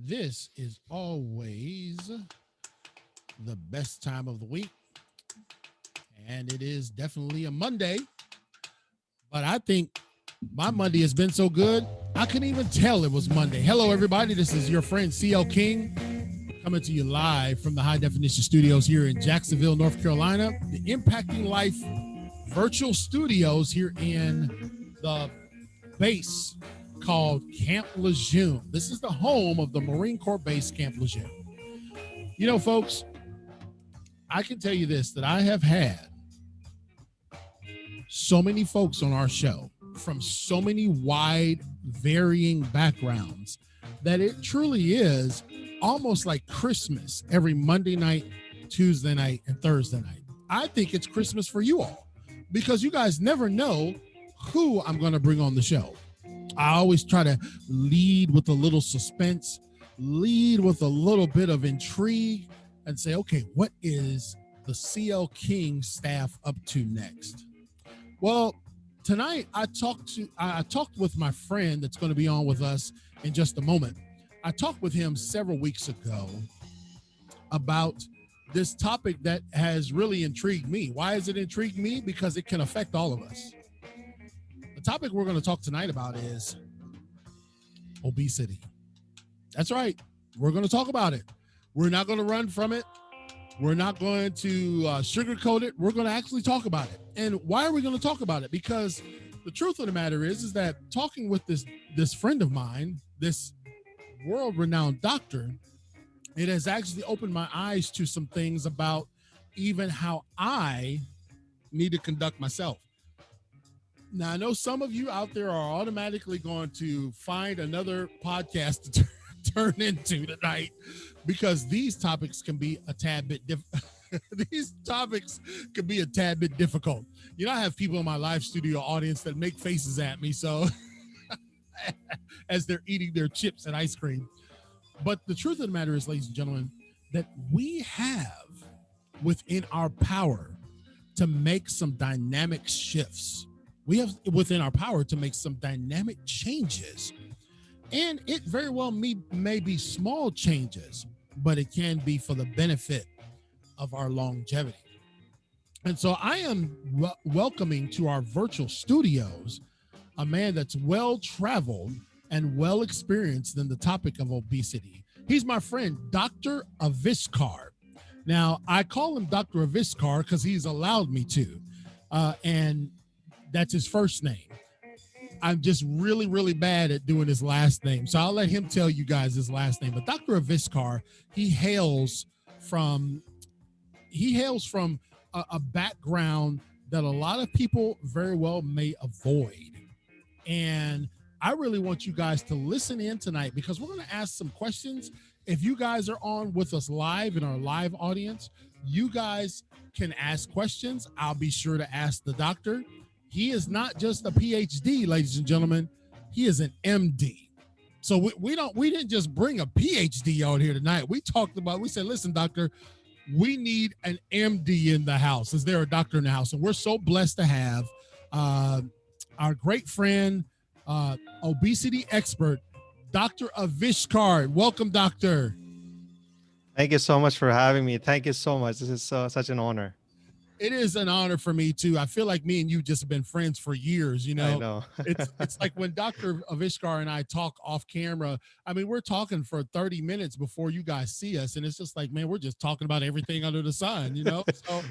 This is always the best time of the week, and it is definitely a Monday. But I think my Monday has been so good, I couldn't even tell it was Monday. Hello, everybody. This is your friend CL King coming to you live from the High Definition Studios here in Jacksonville, North Carolina, the Impacting Life virtual studios here in the base called Camp Lejeune. This is the home of the Marine Corps base, Camp Lejeune. You know, folks, I can tell you this, that I have had so many folks on our show from so many wide, varying backgrounds that it truly is almost like Christmas every Monday night, Tuesday night, and Thursday night. I think it's Christmas for you all because you guys never know who I'm going to bring on the show. I always try to lead with a little suspense, lead with a little bit of intrigue, and say, okay, what is the CL King staff up to next? Well, tonight I talked with my friend that's going to be on with us in just a moment. I talked with him several weeks ago about this topic that has really intrigued me. Why has it intrigued me? Because it can affect all of us. The topic we're going to talk tonight about is obesity. That's right. We're going to talk about it. We're not going to run from it. We're not going to sugarcoat it. We're going to actually talk about it. And why are we going to talk about it? Because the truth of the matter is that talking with this friend of mine, this world-renowned doctor, it has actually opened my eyes to some things about even how I need to conduct myself. Now, I know some of you out there are automatically going to find another podcast to turn into tonight because these topics can be a tad bit difficult. You know, I have people in my live studio audience that make faces at me, so as they're eating their chips and ice cream. But the truth of the matter is, ladies and gentlemen, that we have within our power to make some dynamic shifts. We have within our power to make some dynamic changes. And it very well may be small changes, but it can be for the benefit of our longevity. And so I am welcoming to our virtual studios a man that's well-traveled and well-experienced in the topic of obesity. He's my friend, Dr. Avishkar. Now, I call him Dr. Avishkar because he's allowed me to, and that's his first name. I'm just really, really bad at doing his last name. So I'll let him tell you guys his last name. But Dr. Avishkar, he hails from a background that a lot of people very well may avoid. And I really want you guys to listen in tonight because we're going to ask some questions. If you guys are on with us live in our live audience, you guys can ask questions. I'll be sure to ask the doctor. He is not just a PhD, ladies and gentlemen. He is an MD. So we didn't just bring a PhD out here tonight. We said, listen, doctor, we need an MD in the house. Is there a doctor in the house? And we're so blessed to have our great friend, obesity expert, Dr. Avishkar. Welcome, doctor. Thank you so much for having me. Thank you so much. This is such an honor. It is an honor for me too. I feel like me and you just have been friends for years. You know, I know. it's like when Dr. Avishkar and I talk off camera. I mean, we're talking for 30 minutes before you guys see us, and it's just like, man, we're just talking about everything under the sun. You know, so.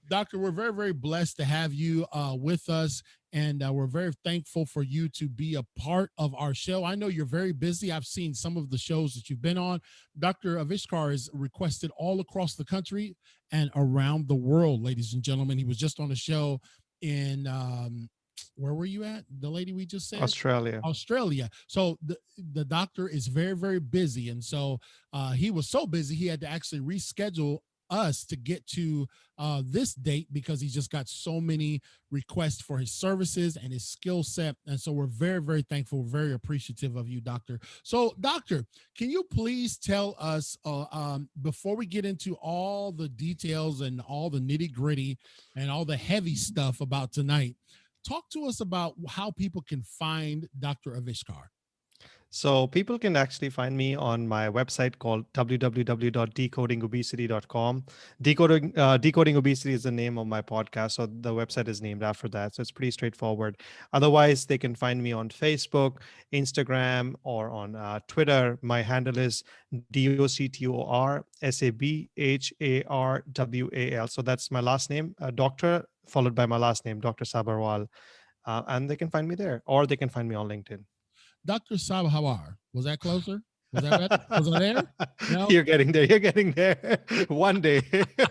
Doctor, we're very, very blessed to have you with us, and we're very thankful for you to be a part of our show. I know you're very busy. I've seen some of the shows that you've been on. Dr. Avishkar is requested all across the country and around the world, ladies and gentlemen. He was just on a show in, where were you at? The lady we just said? Australia. So the doctor is very, very busy, and so he was so busy he had to actually reschedule us to get to this date because he's just got so many requests for his services and his skill set. And so we're very, very thankful, very appreciative of you, doctor. So doctor, can you please tell us before we get into all the details and all the nitty gritty and all the heavy stuff about tonight, talk to us about how people can find Dr. Avishkar. So people can actually find me on my website called www.decodingobesity.com. Decoding Obesity is the name of my podcast, so the website is named after that. So it's pretty straightforward. Otherwise, they can find me on Facebook, Instagram, or on Twitter. My handle is DOCTORSABHARWAL. So that's my last name, Doctor, followed by my last name, Dr. Sabharwal. And they can find me there, or they can find me on LinkedIn. Dr. Sabharwal. Was that closer? Was that better? Was I there? No. You're getting there. You're getting there. One day.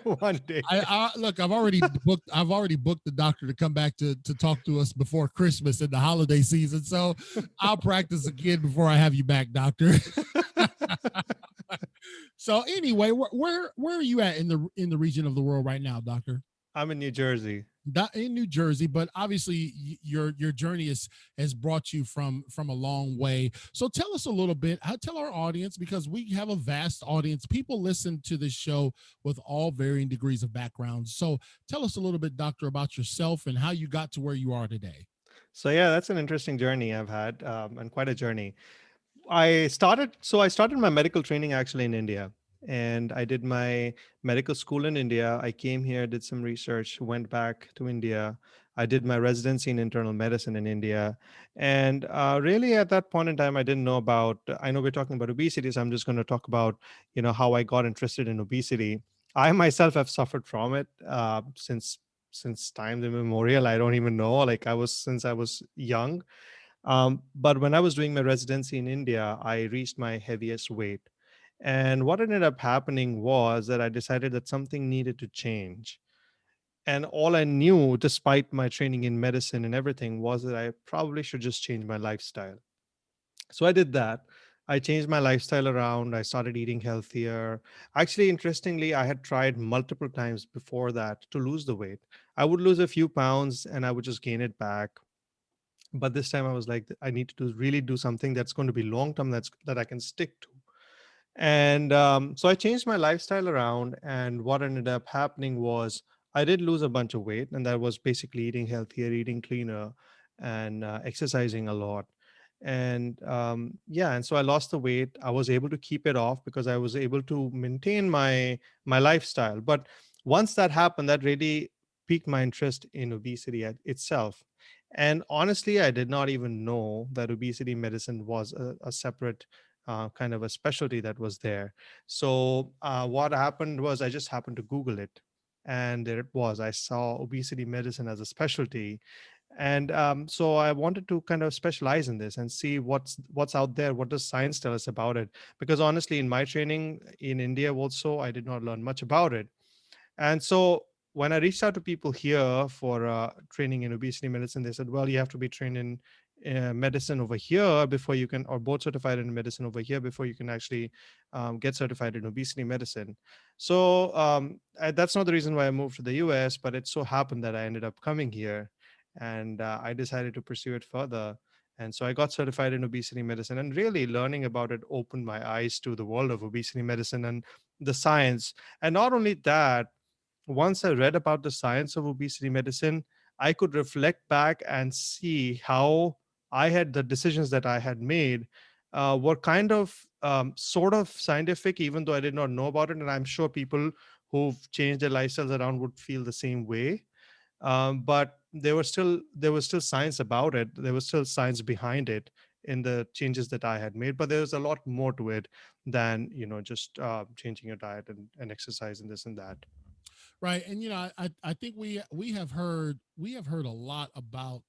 One day. I look. I've already booked. I've already booked the doctor to come back to talk to us before Christmas and the holiday season. So I'll practice again before I have you back, doctor. So anyway, where are you at in the region of the world right now, doctor? I'm in New Jersey. In New Jersey, but obviously your journey has brought you from a long way. So tell us a little bit. Tell our audience, because we have a vast audience. People listen to this show with all varying degrees of backgrounds. So tell us a little bit, doctor, about yourself and how you got to where you are today. So yeah, that's an interesting journey I've had, and quite a journey. I started my medical training actually in India, and I did my medical school in India. I came here, did some research, went back to India. I did my residency in internal medicine in India, and really at that point in time, I didn't know about. I know we're talking about obesity, so I'm just going to talk about how I got interested in obesity. I myself have suffered from it since time immemorial. I don't even know. Like since I was young, but when I was doing my residency in India, I reached my heaviest weight. And what ended up happening was that I decided that something needed to change. And all I knew, despite my training in medicine and everything, was that I probably should just change my lifestyle. So I did that. I changed my lifestyle around. I started eating healthier. Actually, interestingly, I had tried multiple times before that to lose the weight. I would lose a few pounds and I would just gain it back, but this time I was like, I need to really do something that's going to be long term, that I can stick to. And so I changed my lifestyle around, and what ended up happening was I did lose a bunch of weight, and that was basically eating healthier, eating cleaner, and exercising a lot. And yeah, and so I lost the weight. I was able to keep it off because I was able to maintain my lifestyle. But once that happened, that really piqued my interest in obesity itself. And honestly, I did not even know that obesity medicine was a separate kind of a specialty that was there. So what happened was I just happened to Google it, and there it was. I saw obesity medicine as a specialty, and so I wanted to kind of specialize in this and see what's out there. What does science tell us about it? Because honestly, in my training in India also, I did not learn much about it. And so when I reached out to people here for training in obesity medicine, they said, well, you have to be trained in medicine over here before you can, or board certified in medicine over here before you can actually get certified in obesity medicine. So that's not the reason why I moved to the US, but it so happened that I ended up coming here, and I decided to pursue it further. And so I got certified in obesity medicine, and really learning about it opened my eyes to the world of obesity medicine and the science. And not only that, once I read about the science of obesity medicine, I could reflect back and see how the decisions that I had made were kind of sort of scientific, even though I did not know about it. And I'm sure people who've changed their lifestyles around would feel the same way. But there was still science about it. There was still science behind it in the changes that I had made. But there was a lot more to it than just changing your diet and exercise and this and that. Right. And I think we have heard a lot about,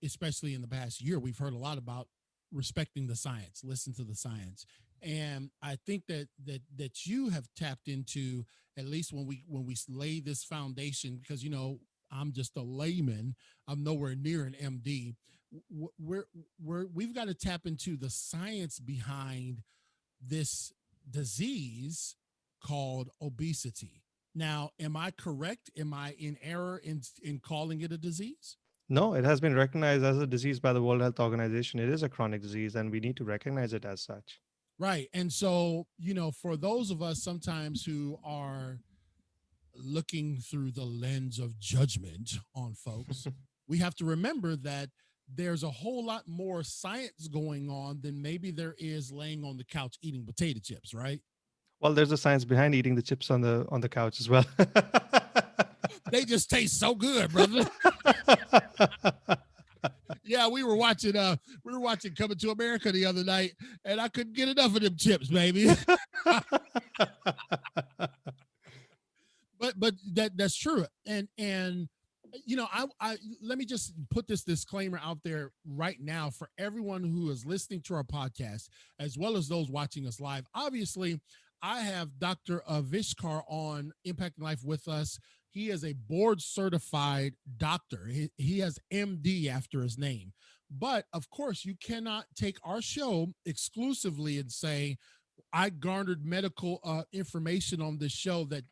especially in the past year, we've heard a lot about respecting the science, listen to the science. And I think that you have tapped into, at least when we lay this foundation, because I'm just a layman, I'm nowhere near an MD. We've got to tap into the science behind this disease called obesity. Now, am I correct? Am I in error in calling it a disease? No, it has been recognized as a disease by the World Health Organization. It is a chronic disease, and we need to recognize it as such. Right. And so, for those of us sometimes who are looking through the lens of judgment on folks, we have to remember that there's a whole lot more science going on than maybe there is laying on the couch eating potato chips, right? Well, there's a science behind eating the chips on the couch as well. They just taste so good, brother. Yeah, we were watching Coming to America the other night, and I couldn't get enough of them chips, baby. But that's true. And I let me just put this disclaimer out there right now for everyone who is listening to our podcast as well as those watching us live. Obviously, I have Dr. Avishkar on Impacting Life with us. He is a board certified doctor. He has MD after his name. But of course, you cannot take our show exclusively and say, I garnered medical information on this show that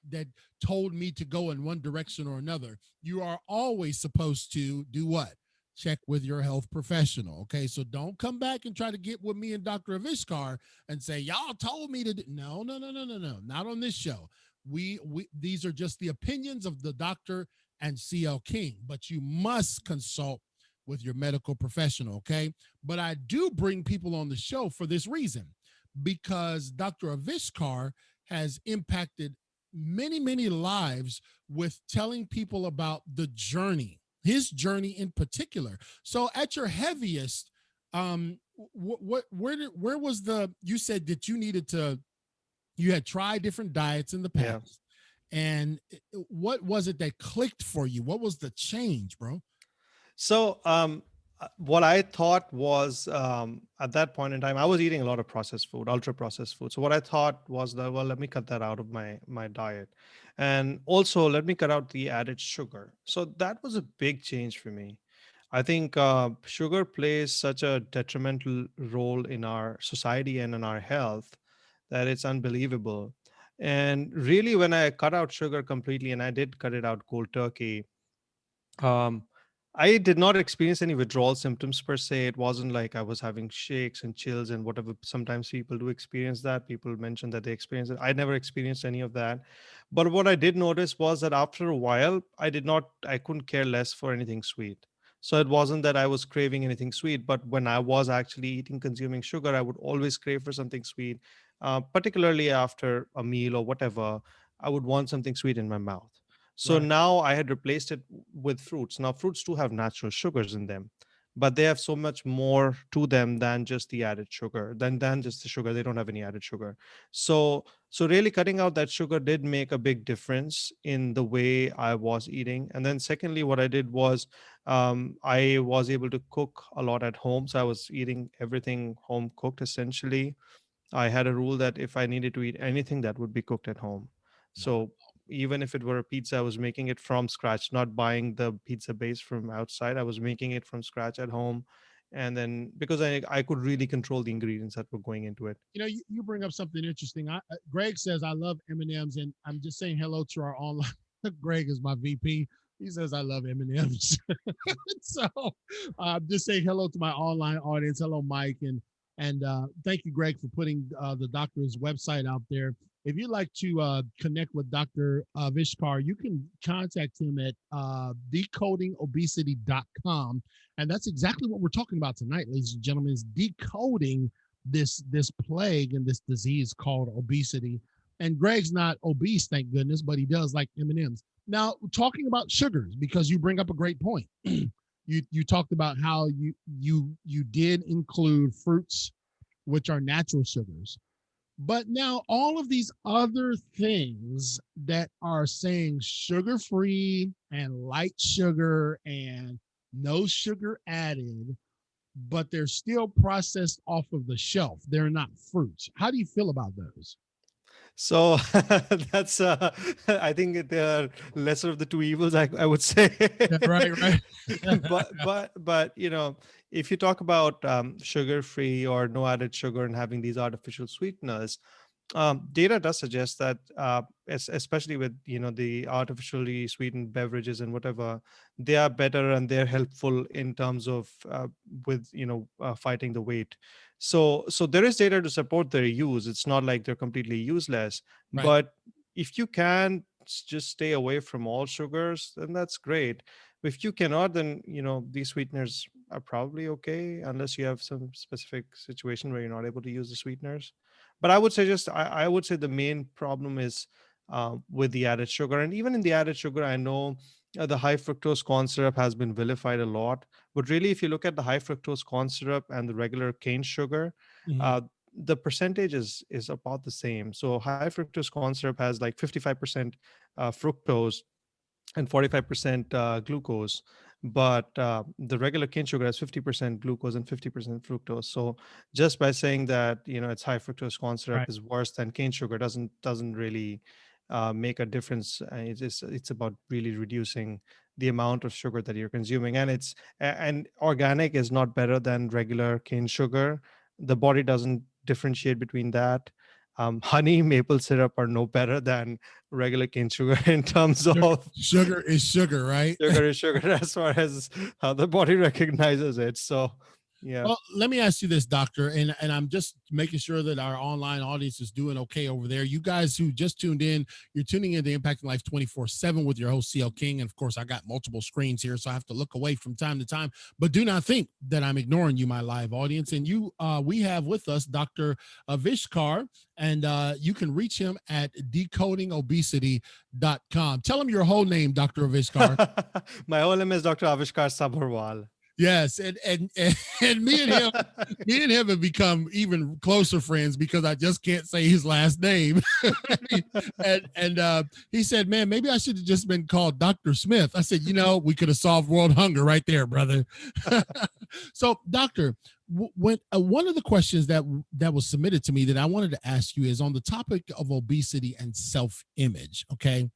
told me to go in one direction or another. You are always supposed to do what? Check with your health professional. Okay, so don't come back and try to get with me and Dr. Avishkar and say y'all told me to. No, no, no, no, no, no, not on this show. We these are just the opinions of the doctor and CL King, but you must consult with your medical professional. Okay, but I do bring people on the show for this reason because Dr. Avishkar has impacted many, many lives with telling people about the journey, his journey in particular. So at your heaviest, where was you said that you had tried different diets in the Yeah. past. And what was it that clicked for you? What was the change, bro? So, what I thought was at that point in time, I was eating a lot of processed food, ultra processed food. So what I thought was that, well, let me cut that out of my diet, and also let me cut out the added sugar. So that was a big change for me. I think sugar plays such a detrimental role in our society and in our health that it's unbelievable. And really, when I cut out sugar completely, and I did cut it out cold turkey, um, I did not experience any withdrawal symptoms per se. It wasn't like I was having shakes and chills and whatever. Sometimes people do experience that. People mention that they experience it. I never experienced any of that. But what I did notice was that after a while, I couldn't care less for anything sweet. So it wasn't that I was craving anything sweet, but when I was actually eating, consuming sugar, I would always crave for something sweet, particularly after a meal or whatever. I would want something sweet in my mouth. So Right. now I had replaced it with fruits. Now, fruits do have natural sugars in them, but they have so much more to them than just the added sugar, than just the sugar. They don't have any added sugar. So really cutting out that sugar did make a big difference in the way I was eating. And then secondly, what I did was I was able to cook a lot at home. So I was eating everything home cooked essentially. I had a rule that if I needed to eat anything, that would be cooked at home. Wow. So even if it were a pizza, I was making it from scratch, not buying the pizza base from outside. I was making it from scratch at home. And then because I could really control the ingredients that were going into it. You bring up something interesting. Greg says I love M&Ms, and I'm just saying hello to our online. Greg is my VP. He says I love M&Ms. So just saying hello to my online audience. Hello, Mike, and thank you, Greg, for putting the doctor's website out there. If you'd like to connect with Dr. Vishkar, you can contact him at decodingobesity.com. And that's exactly what we're talking about tonight, ladies and gentlemen, is decoding this plague and this disease called obesity. And Greg's not obese, thank goodness, but he does like M&Ms. Now, talking about sugars, because you bring up a great point. You talked about how you did include fruits, which are natural sugars. But now all of these other things that are saying sugar free and light sugar and no sugar added, but they're still processed off of the shelf. They're not fruits. How do you feel about those? So that's I think they are lesser of the two evils, I would say. Yeah, right, right. But if you talk about sugar free or no added sugar and having these artificial sweeteners, data does suggest that especially with the artificially sweetened beverages and whatever, they are better and they're helpful in terms of with fighting the weight. So there is data to support their use. It's not like they're completely useless, Right. but if you can just stay away from all sugars, then that's great. If you cannot, then these sweeteners are probably okay, unless you have some specific situation where you're not able to use the sweeteners. But I would say I would say the main problem is with the added sugar. And even in the added sugar, I know the high fructose corn syrup has been vilified a lot. But really, if you look at the high fructose corn syrup and the regular cane sugar, Mhm. uh, the percentage is about the same. So high fructose corn syrup has like 55% fructose and 45% glucose, but the regular cane sugar has 50% glucose and 50% fructose. So just by saying that it's high fructose corn syrup Right. is worse than cane sugar doesn't really make a difference. It's about really reducing the amount of sugar that you're consuming. And and organic is not better than regular cane sugar. The body doesn't differentiate between that. Honey, maple syrup are no better than regular cane sugar in terms Sugar, of sugar is sugar, right? sugar is sugar as far as how the body recognizes it. So, yeah. Well, let me ask you this, doctor, and I'm just making sure that our online audience is doing okay over there. You guys who just tuned in, you're tuning in to Impacting Life 24/7 with your host CL King, and of course, I got multiple screens here, so I have to look away from time to time. But do not think that I'm ignoring you, my live audience. And we have with us Dr. Avishkar, and you can reach him at decodingobesity.com. Tell him your whole name, Dr. Avishkar. My whole name is Dr. Avishkar Sabharwal. Yes, and me and him have become even closer friends because I just can't say his last name. and he said, "Man, maybe I should have just been called Dr. Smith." I said, we could have solved world hunger right there, brother. So, doctor, when one of the questions that was submitted to me that I wanted to ask you is on the topic of obesity and self-image. Okay,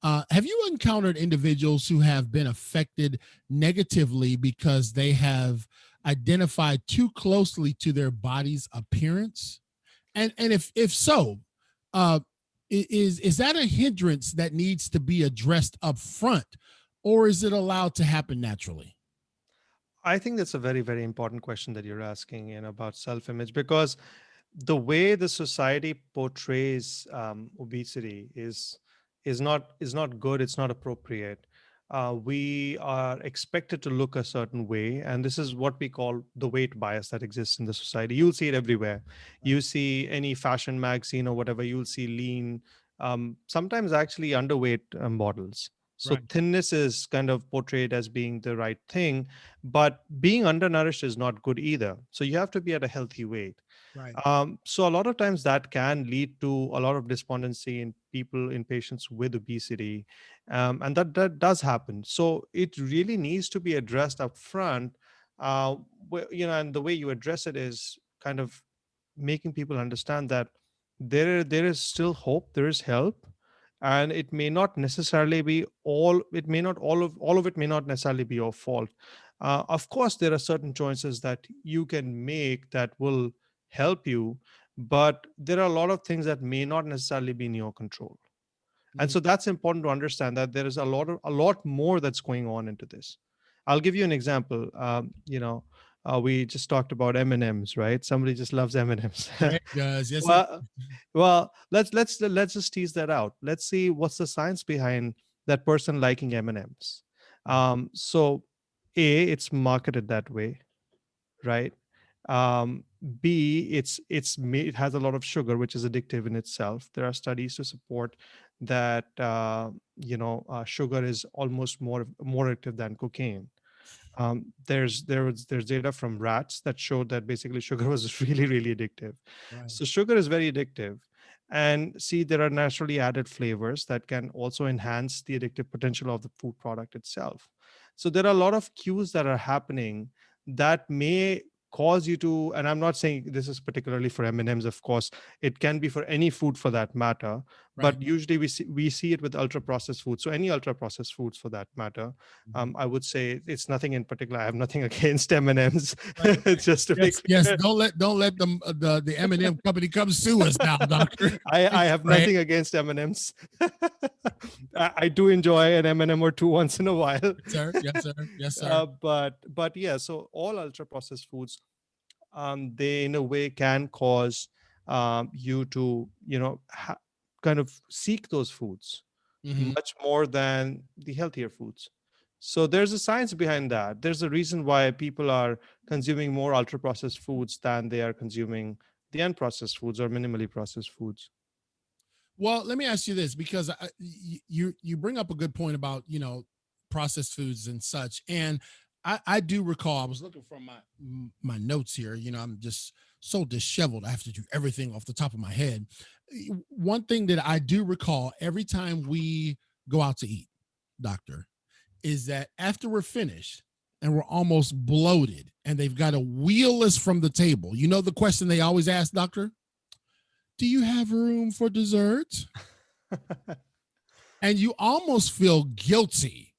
have you encountered individuals who have been affected negatively because they have identified too closely to their body's appearance? And if so, uh, is that a hindrance that needs to be addressed up front, or is it allowed to happen naturally? I think that's a very, very important question that you're asking about self-image, because the way the society portrays obesity is not good. It's not appropriate. We are expected to look a certain way, and this is what we call the weight bias that exists in the society. You'll see it everywhere. Right. You see any fashion magazine or whatever, you'll see lean, sometimes actually underweight models. So Right. thinness is kind of portrayed as being the right thing, but being undernourished is not good either. So you have to be at a healthy weight. Right. So a lot of times that can lead to a lot of despondency in people, in patients with obesity, and that does happen. So it really needs to be addressed up front. And the way you address it is kind of making people understand that there is still hope, there is help, and it may not necessarily be all. It may not all of it may not necessarily be your fault. Of course, there are certain choices that you can make that will help you, but there are a lot of things that may not necessarily be in your control. And Mhm. so that's important to understand that there is a lot more that's going on into this. I'll give you an example. We just talked about M&Ms, right? Somebody just loves M&Ms. Yeah, he does. Yes, he. well well, let's just tease that out. Let's see what's the science behind that person liking M&Ms. Right. So it's marketed that way, right? um, B, it has a lot of sugar, which is addictive in itself. There are studies to support that sugar is almost more addictive than cocaine. There's data from rats that showed that basically sugar was really, really addictive. Right. So sugar is very addictive. And see, there are naturally added flavors that can also enhance the addictive potential of the food product itself. So there are a lot of cues that are happening that may cause you to, and I'm not saying this is particularly for M&Ms, of course, it can be for any food for that matter, Right. but usually we see it with ultra processed foods. So any ultra processed foods for that matter, Mhm. I would say it's nothing in particular. I have nothing against M&Ms, Right. just to be Yes. Yes. clear. Don't let them the M&M company come sue us now, doctor. I Thanks, have Brad. nothing against M&Ms. I do enjoy an M&M or two once in a while. Yes, sir. Yes, sir. Yes, sir. But yeah, so all ultra processed foods, they in a way can cause you to kind of seek those foods. Hmm. much more than the healthier foods. So there's a science behind that. There's a reason why people are consuming more ultra processed foods than they are consuming the unprocessed foods or minimally processed foods. Well, let me ask you this, because you bring up a good point about processed foods and such, and I do recall, I was looking from my notes here. I'm just so disheveled. I have to do everything off the top of my head. One thing that I do recall every time we go out to eat, doctor, is that after we're finished and we're almost bloated and they've got to wheel us from the table, the question they always ask, doctor, do you have room for dessert? And you almost feel guilty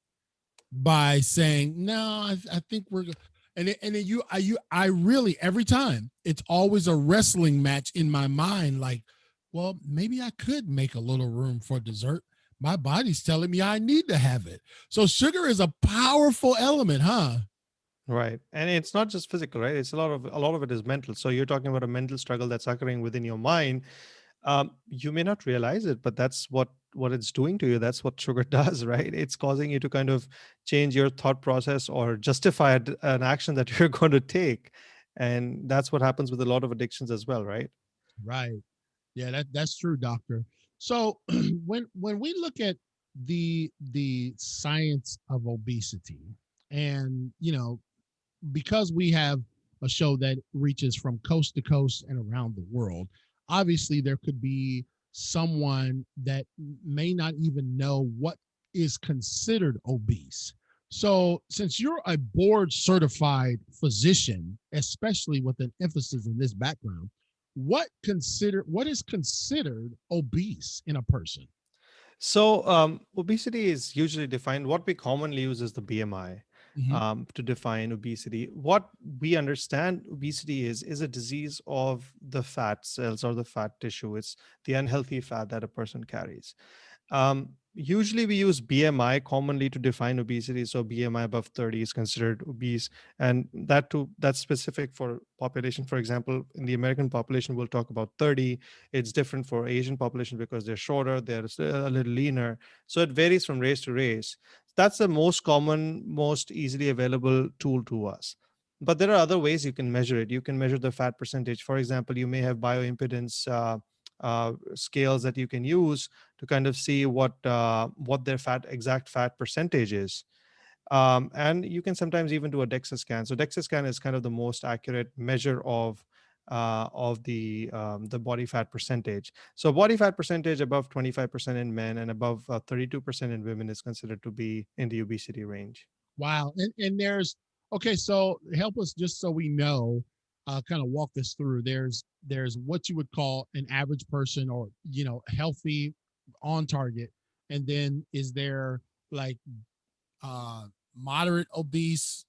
by saying, no, I think we're good. And then I really, every time, it's always a wrestling match in my mind. Like, well, maybe I could make a little room for dessert. My body's telling me I need to have it. So sugar is a powerful element, huh? Right. And it's not just physical, right? It's a lot of it is mental. So you're talking about a mental struggle that's occurring within your mind. You may not realize it, but that's what it's doing to you. That's what sugar does, right? It's causing you to kind of change your thought process or justify an action that you're going to take. And that's what happens with a lot of addictions as well, right? Right. Yeah, that's true, doctor. So when we look at the science of obesity, and because we have a show that reaches from coast to coast and around the world, obviously there could be someone that may not even know what is considered obese. So, since you're a board certified physician, especially with an emphasis in this background, what is considered obese in a person? So, obesity is usually defined. What we commonly use is the BMI Mm-hmm. to define obesity. What we understand obesity is a disease of the fat cells or the fat tissue. It's the unhealthy fat that a person carries. Usually, we use BMI commonly to define obesity. So, BMI above 30 is considered obese, and that's specific for population. For example, in the American population, we'll talk about 30. It's different for Asian population because they're shorter, they're a little leaner. So, it varies from race to race. That's the most common, most easily available tool to us. But there are other ways you can measure it. You can measure the fat percentage. For example, you may have bioimpedance scales that you can use to kind of see what their exact fat percentage is. And you can sometimes even do a DEXA scan. So DEXA scan is kind of the most accurate measure of the body fat percentage. So body fat percentage above 25% in men and above 32% in women is considered to be in the obesity range. Wow. And there's, okay, so help us just so we know, kind of walk this through. There's what you would call an average person, or healthy, on target. And then is there like uh moderate obese,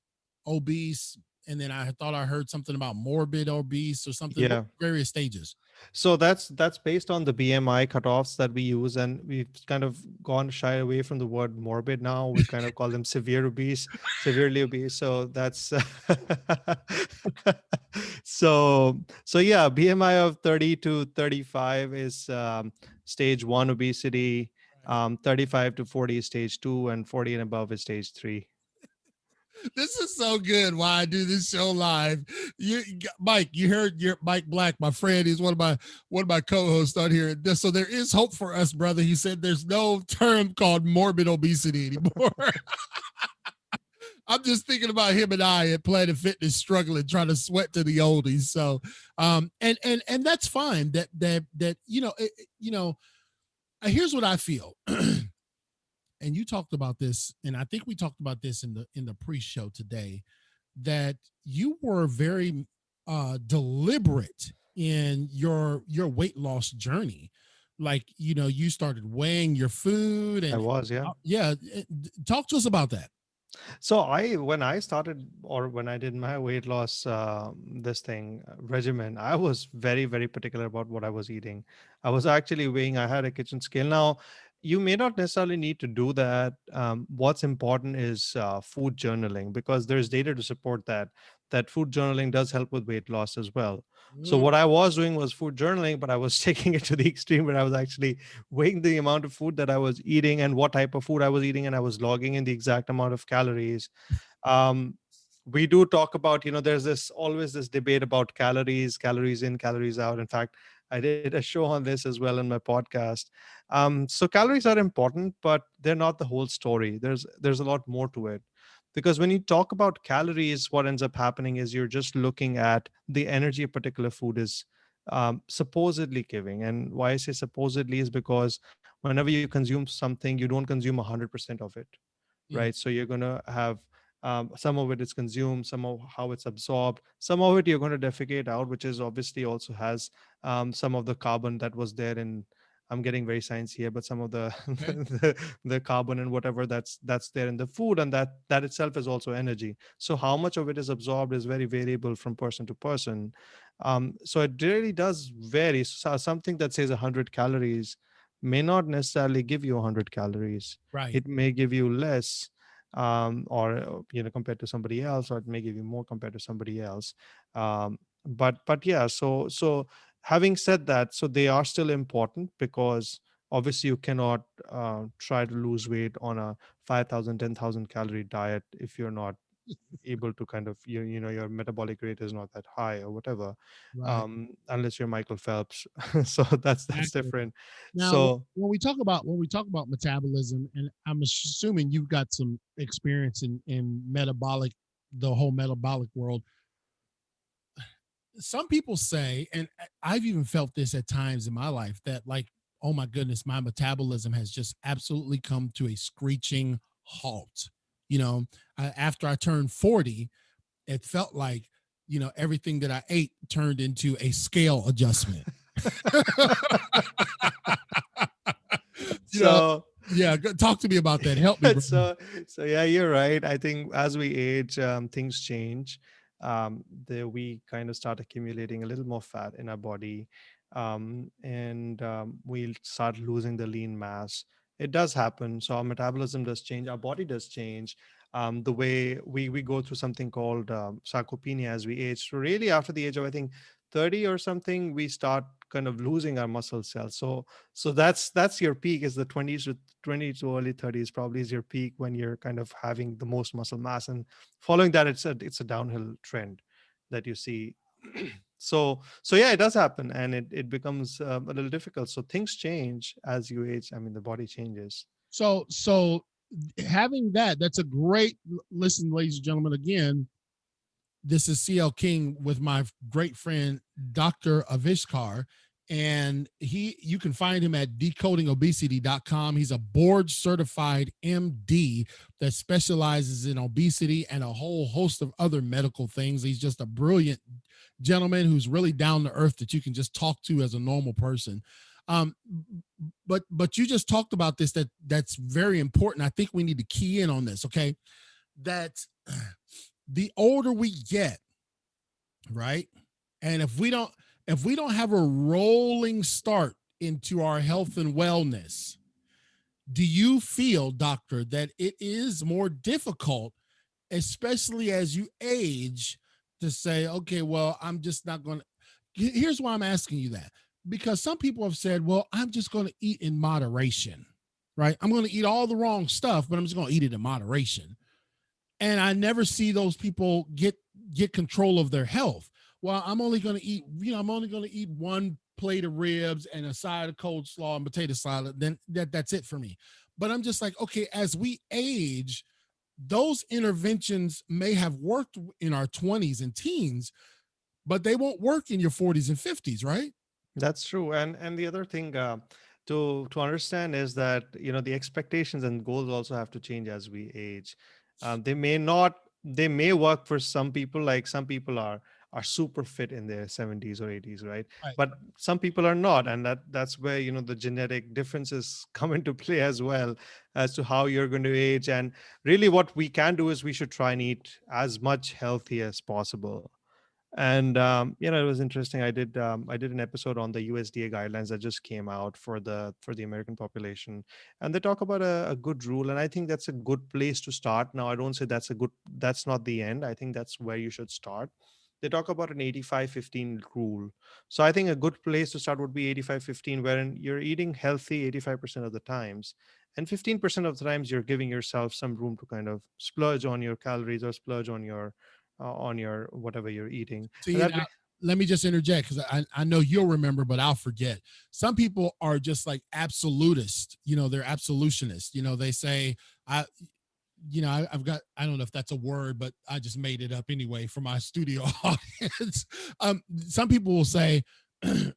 and then I thought I heard something about morbid obese or something. What Yeah. various stages? So that's based on the BMI cutoffs that we use, and we've kind of gone shy away from the word morbid now. We kind of call them severe obese, severely obese. So that's so yeah, BMI of 30 to 35 is stage one obesity. 35 to 40 is stage two, and 40 and above is stage three. This is so good. Why I do this show live. Mike, you heard your Mike Black, my friend. He's one of my co-hosts on here. So there is hope for us, brother. He said there's no term called morbid obesity anymore. I'm just thinking about him and I at Planet Fitness struggling, trying to sweat to the oldies. So, and that's fine. That here's what I feel. And you talked about this, and I think we talked about this in the pre-show today, that you were very deliberate in your weight loss journey. Like, you started weighing your food, I and was, yeah. yeah, talk to us about that. So when I started, or when I did my weight loss this thing regimen, I was very particular about what I was eating. I was actually weighing. I had a kitchen scale. Now, you may not necessarily need to do that. What's important is food journaling, because there's data to support that food journaling does help with weight loss as well. So Mm, what I was doing was food journaling, but I was taking it to the extreme where I was actually weighing the amount of food that I was eating and what type of food I was eating, and I was logging in the exact amount of calories. um, we do talk about, there's this always this debate about calories, calories in, calories out. In fact, I did a show on this as well in my podcast. So calories are important, but they're not the whole story. There's a lot more to it, because when you talk about calories, what ends up happening is you're just looking at the energy a particular food is supposedly giving. And why I say supposedly is because whenever you consume something, you don't consume 100% of it, right? mm, So you're going to have some of it is consumed, some of how it's absorbed, some of it you're going to defecate out, which is obviously also has some of the carbon that was there in. I'm getting very science here, but some of the, okay. the carbon and whatever that's there in the food, and that itself is also energy. So how much of it is absorbed is very variable from person to person. So it really does vary. So something that says 100 calories may not necessarily give you 100 calories. Right. It may give you less, or compared to somebody else, or it may give you more compared to somebody else. But yeah, so having said that, so they are still important, because obviously you cannot try to lose weight on a 5,000, 10,000 calorie diet if you're not able to kind of, your metabolic rate is not that high or whatever, Right. unless you're Michael Phelps. So that's Exactly. different. Now, So when we talk about metabolism, and I'm assuming you've got some experience in metabolic, the whole metabolic world. Some people say, and I've even felt this at times in my life, that like, oh my goodness, my metabolism has just absolutely come to a screeching halt. After I turned 40, it felt like, everything that I ate turned into a scale adjustment. you know, so yeah, talk to me about that. Help me, bro. so yeah, you're right. I think as we age, things change. We kind of start accumulating a little more fat in our body, and we'll start losing the lean mass. It does happen. So our metabolism does change, our body does change. The way we go through something called sarcopenia as we age. So really, after the age of, I think, 30 or something, we start kind of losing our muscle cells. So that's your peak, is the 20 to early 30s probably is your peak, when you're kind of having the most muscle mass, and following that, it's a downhill trend that you see. So yeah, it does happen, and it becomes a little difficult. So things change as you age. I mean, the body changes. So having that's a great listen, ladies and gentlemen. Again, this is CL King with my great friend Dr. Avishkar, and you can find him at decodingobesity.com. He's a board certified MD that specializes in obesity and a whole host of other medical things. He's just a brilliant gentleman who's really down to earth that you can just talk to as a normal person. Um, but you just talked about this, that's very important. I think we need to key in on this, okay? That the older we get, right? And if we don't have a rolling start into our health and wellness, do you feel, doctor, that it is more difficult, especially as you age, to say, okay, well, I'm just not going to. Here's why I'm asking you that. Because some people have said, well, I'm just going to eat in moderation, right? I'm going to eat all the wrong stuff, but I'm just going to eat it in moderation. And I never see those people get control of their health. Well, I'm only going to eat one plate of ribs and a side of coleslaw and potato salad. Then that's it for me. But I'm just like, okay, as we age, those interventions may have worked in our 20s and teens, but they won't work in your 40s and 50s, right? That's true. And the other thing to understand is that, the expectations and goals also have to change as we age. They may not, they may work for some people. Like some people are super fit in their 70s or 80s, right? Right. But some people are not, and that's where, the genetic differences come into play as well, as to how you're going to age. And really, what we can do is we should try and eat as much healthy as possible. And it was interesting. I did an episode on the USDA guidelines that just came out for the American population, and they talk about a good rule, and I think that's a good place to start. Now, I don't say that's not the end. I think that's where you should start. They talk about an 85-15 rule. So I think a good place to start would be 85-15, wherein you're eating healthy 85% of the times, and 15% of the times you're giving yourself some room to kind of splurge on your calories or splurge on your whatever you're eating. And See, that now let me just interject because I know you'll remember, but I'll forget. Some people are just like absolutists. They're absolutionists. They say, I've got, I don't know if that's a word, but I just made it up anyway for my studio audience. Some people will say,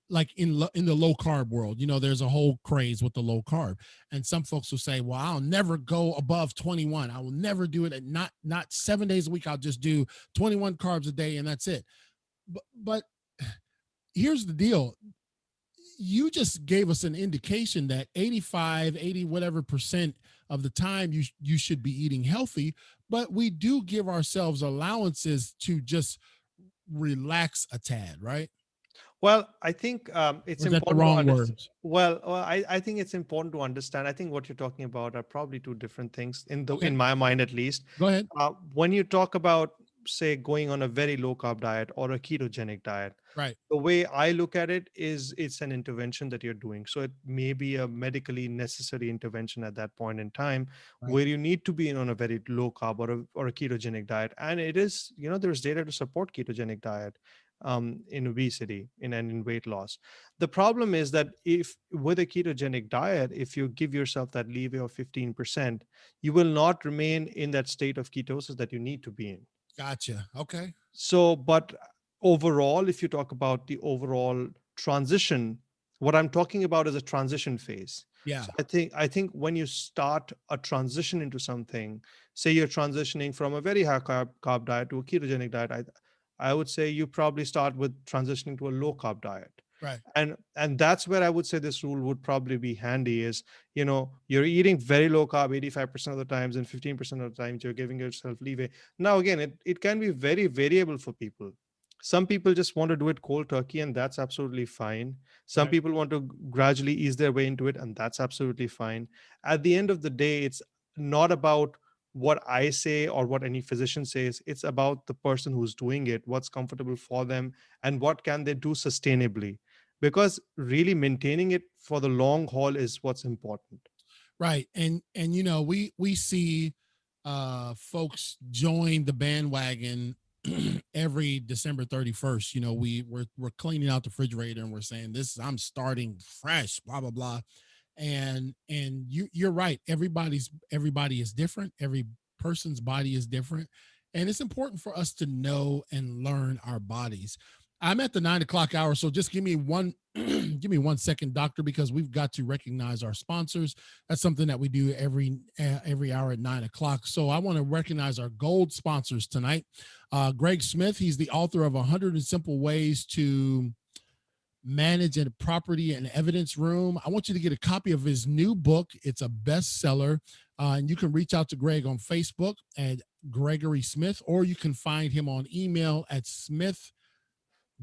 like in the low carb world, there's a whole craze with the low carb, and some folks will say, well, I'll never go above 21. I will never do it at not 7 days a week. I'll just do 21 carbs a day and that's it. But here's the deal. You just gave us an indication that 85, 80, whatever percent of the time you should be eating healthy, but we do give ourselves allowances to just relax a tad, right? Well, I think it's Or is that the important to wrong understand. words? I think it's important to understand. I think what you're talking about are probably two different things Okay, in my mind, at least. go ahead. When you talk about, say, going on a very low carb diet or a ketogenic diet, Right, the way I look at it is it's an intervention that you're doing. So it may be a medically necessary intervention at that point in time right. where you need to be on a very low carb or a ketogenic diet. And it is, there's data to support ketogenic diet in obesity and in weight loss. The problem is that if with a ketogenic diet, if you give yourself that leeway of 15%, you will not remain in that state of ketosis that you need to be in. Gotcha. Okay. So, but overall, if you talk about the overall transition, what I'm talking about is a transition phase. Yeah. So I think when you start a transition into something, say you're transitioning from a very high carb diet to a ketogenic diet, I would say you probably start with transitioning to a low carb diet. Right. And that's where I would say this rule would probably be handy is, you're eating very low carb 85% of the times, and 15% of the times you're giving yourself leeway. Now, again, it can be very variable for people. Some people just want to do it cold turkey, and that's absolutely fine. Some Right. people want to gradually ease their way into it, and that's absolutely fine. At the end of the day, it's not about what I say or what any physician says. It's about the person who's doing it, what's comfortable for them, and what can they do sustainably, because really maintaining it for the long haul is what's important. Right. And we see folks join the bandwagon every December 31st. We're cleaning out the refrigerator and we're saying this I'm starting fresh, blah blah blah. And you're right. Everybody is different. Every person's body is different. And it's important for us to know and learn our bodies. I'm at the 9 o'clock hour, so just give me one give me 1 second, doctor, because we've got to recognize our sponsors. That's something that we do every hour at 9 o'clock. So I want to recognize our gold sponsors tonight. Greg Smith, he's the author of 100 Simple Ways to Manage a Property and Evidence Room. I want you to get a copy of his new book. It's a bestseller, and you can reach out to Greg on Facebook at Gregory Smith, or you can find him on email at Smith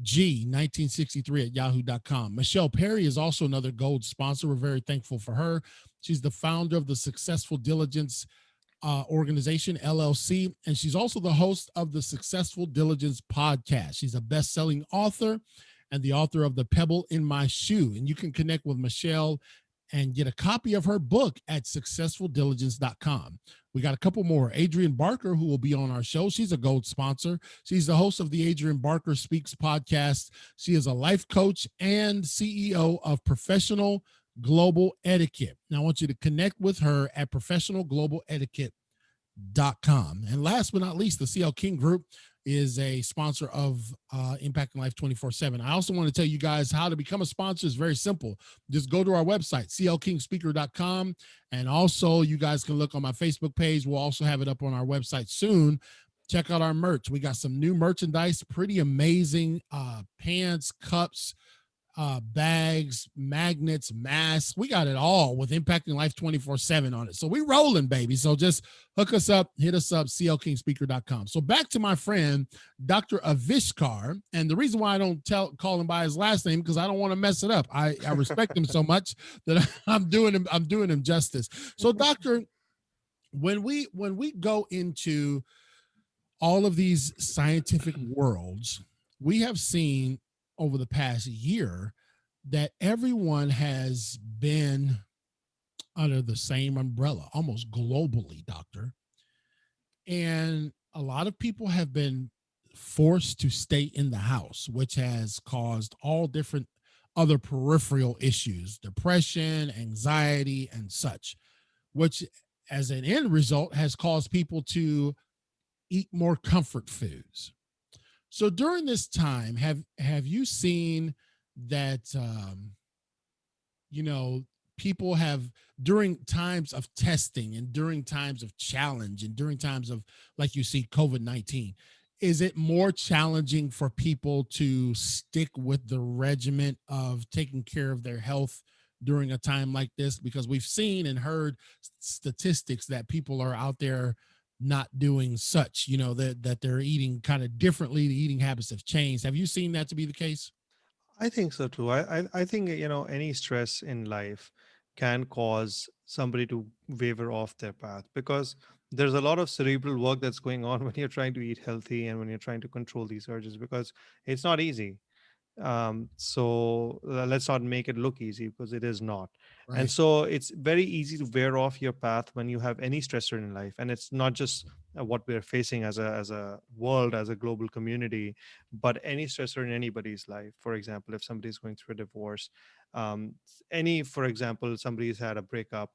G1963 at yahoo.com. Michelle Perry is also another gold sponsor. We're very thankful for her. She's the founder of the Successful Diligence Organization, LLC, and she's also the host of the Successful Diligence podcast. She's a best-selling author and the author of The Pebble in My Shoe. And you can connect with Michelle and get a copy of her book at successfuldiligence.com. We got a couple more. Adrienne Barker, who will be on our show. She's a gold sponsor. She's the host of the Adrienne Barker Speaks podcast. She is a life coach and CEO of Professional Global Etiquette. Now, I want you to connect with her at professionalglobaletiquette.com. And last but not least, the CL King Group is a sponsor of Impacting Life 24/7. I also want to tell you guys how to become a sponsor is very simple. Just go to our website, clkingspeaker.com. And also you guys can look on my Facebook page. We'll also have it up on our website soon. Check out our merch. We got some new merchandise, pretty amazing pants, cups, bags, magnets, masks. We got it all with Impacting Life 24/7 on it. So we rolling, baby. So just hook us up, hit us up, clkingspeaker.com. So back to my friend, Dr. Avishkar. And the reason why I don't call him by his last name, because I don't want to mess it up. I respect him so much that I'm doing him justice. So, doctor, when we go into all of these scientific worlds, we have seen over the past year that everyone has been under the same umbrella, almost globally, doctor. And a lot of people have been forced to stay in the house, which has caused all different other peripheral issues, depression, anxiety, and such, which as an end result has caused people to eat more comfort foods. So during this time, have you seen that you know people have, during times of testing and during times of challenge and during times of, like you see, COVID-19, is it more challenging for people to stick with the regimen of taking care of their health during a time like this? Because we've seen and heard statistics that people are out there not doing such, that they're eating kind of differently. The eating habits have changed. Have you seen that to be the case? I think so too. I think, any stress in life can cause somebody to waver off their path, because there's a lot of cerebral work that's going on when you're trying to eat healthy and when you're trying to control these urges, because it's not easy. Let's not make it look easy, because it is not. And Right. so it's very easy to veer off your path when you have any stressor in life, and it's not just what we're facing as a world, as a global community, but any stressor in anybody's life. For example, if somebody's going through a divorce, any for example, somebody's had a breakup,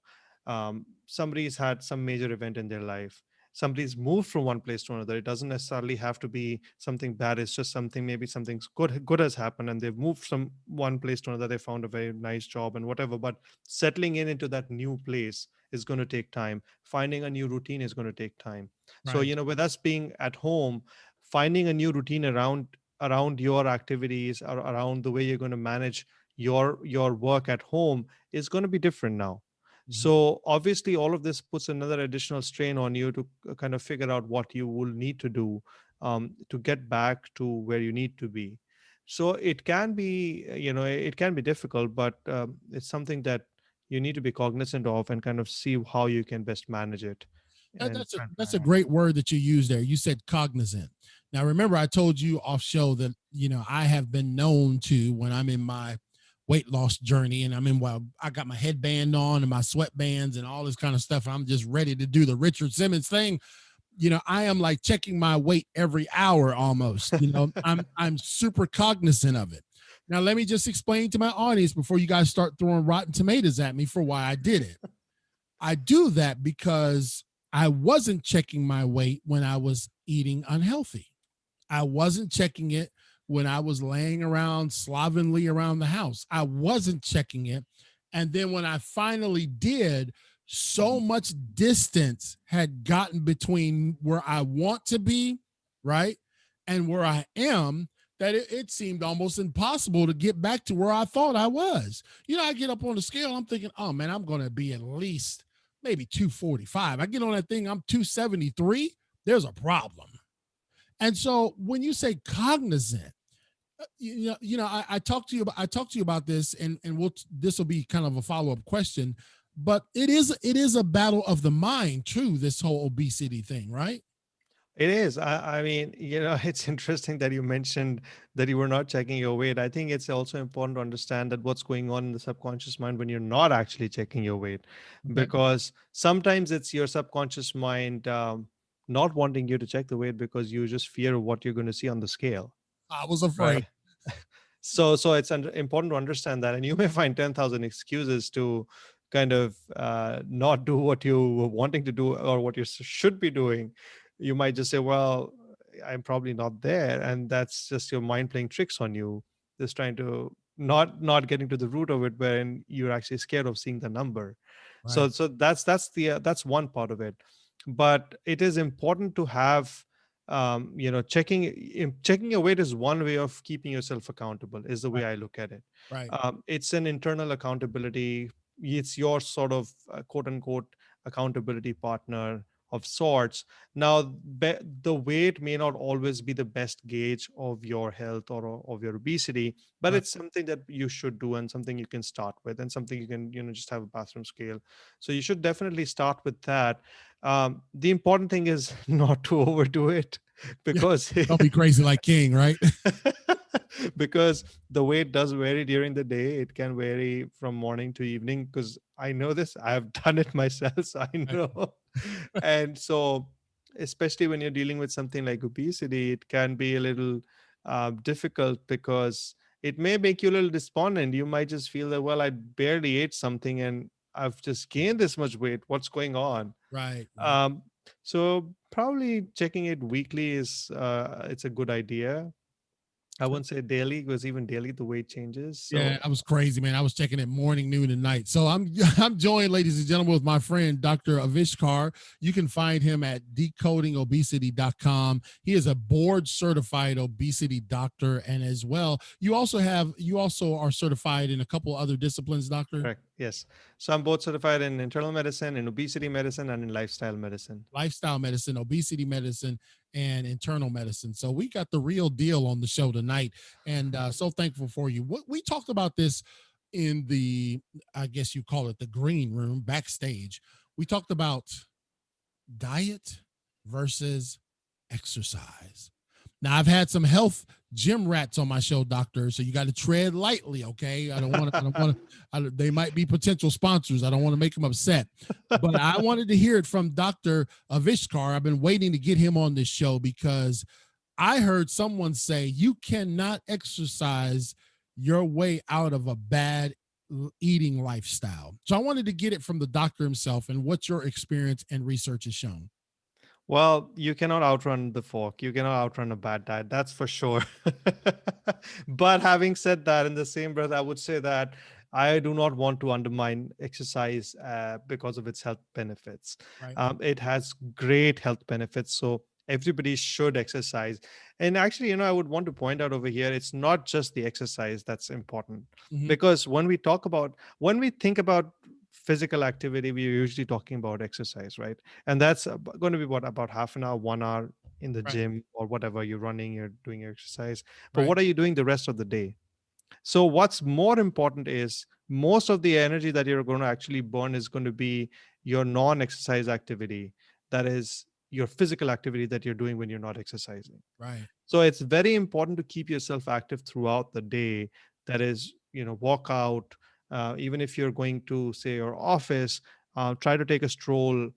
somebody's had some major event in their life, somebody's moved from one place to another. It doesn't necessarily have to be something bad. It's just something, maybe something's good has happened, and they've moved from one place to another. They found a very nice job and whatever, but settling into that new place is going to take time. Finding a new routine is going to take time. So, Right. with us being at home, finding a new routine around your activities, or around the way you're going to manage your work at home, is going to be different now. Mhm. So obviously, all of this puts another additional strain on you to kind of figure out what you will need to do, to get back to where you need to be. So it can be, it can be difficult, but it's something that you need to be cognizant of and kind of see how you can best manage it That, and that's a try and that's plan a around. great word that you used there. You said cognizant. Now remember, I told you off show that I have been known to, when I'm in my weight loss journey and I got my headband on and my sweatbands and all this kind of stuff, and I'm just ready to do the Richard Simmons thing. I am like checking my weight every hour almost. I'm super cognizant of it. Now let me just explain to my audience before you guys start throwing rotten tomatoes at me for why I did it. I do that because I wasn't checking my weight when I was eating unhealthy. I wasn't checking it when I was laying around slovenly around the house. I wasn't checking it. And then when I finally did, so much distance had gotten between where I want to be, right, and where I am, that it seemed almost impossible to get back to where I thought I was. I get up on the scale, I'm thinking, oh man, I'm going to be at least maybe 245. I get on that thing, I'm 273. There's a problem. And so when you say cognizant, I talked to you about this, and this will be kind of a follow up question, but it is a battle of the mind too. This whole obesity thing, right? It is. I mean, it's interesting that you mentioned that you were not checking your weight. I think it's also important to understand that what's going on in the subconscious mind when you're not actually checking your weight, Okay, because sometimes it's your subconscious mind not wanting you to check the weight because you just fear what you're going to see on the scale, I was afraid. right? So it's important to understand that, and you may find 10,000 excuses to kind of not do what you were wanting to do or what you should be doing. You might just say, well, I'm probably not there, and that's just your mind playing tricks on you, just trying to not getting to the root of it, wherein you're actually scared of seeing the number. Right. So that's one part of it. But it is important to have checking your weight is one way of keeping yourself accountable, is the way Right. I look at it. Right. It's an internal accountability. It's your sort of quote unquote accountability partner of sorts. Now, the weight may not always be the best gauge of your health or of your obesity, but Right. it's something that you should do and something you can start with and something you can, just have a bathroom scale. So you should definitely start with that. The important thing is not to overdo it, Yeah. because Don't be crazy like King, right? because the weight does vary during the day. It can vary from morning to evening, because I know this. I've done it myself, so I Right. know. And so, especially when you're dealing with something like obesity, it can be a little difficult, because it may make you a little despondent. You might just feel that, well, I barely ate something and I've just gained this much weight. What's going on? Right. Right. Um, so probably checking it weekly is it's a good idea. I wouldn't say daily, because even daily the weight changes. Yeah, So I was crazy, man. I was checking it morning, noon, and night. So I'm I'm joined, ladies and gentlemen, with my friend Dr. Avishkar. You can find him at decodingobesity.com. He is a board certified obesity doctor, and as well, you also are certified in a couple other disciplines, doctor. correct, yes. So I'm both certified in internal medicine, in obesity medicine, and in lifestyle medicine. Lifestyle medicine, obesity medicine, and internal medicine. So we got the real deal on the show tonight, and so thankful for you. We talked about this in the, I guess you call it the green room backstage. We talked about diet versus exercise. Now I've had some health gym rats on my show, doctor. So you got to tread lightly, okay? I don't want to. I don't want to. They might be potential sponsors. I don't want to make them upset. But I wanted to hear it from Doctor Avishkar. I've been waiting to get him on this show because I heard someone say you cannot exercise your way out of a bad eating lifestyle. So I wanted to get it from the doctor himself and what your experience and research has shown. Well, you cannot outrun the fork. You cannot outrun a bad diet. That's for sure. But having said that, in the same breath, I would say that I do not want to undermine exercise because of its health benefits. Right. It has great health benefits. So everybody should exercise. And actually, I would want to point out over here, it's not just the exercise that's important. Mm-hmm. Because when we think about physical activity, we're usually talking about exercise, right? And that's going to be what, about half an hour, 1 hour in the Right. gym or whatever, you're running, you're doing your exercise. But Right. what are you doing the rest of the day? So what's more important is most of the energy that you're going to actually burn is going to be your non-exercise activity, that is your physical activity that you're doing when you're not exercising. Right. So it's very important to keep yourself active throughout the day. That is, walk out. Even if you're going to, say, your office, try to take a stroll.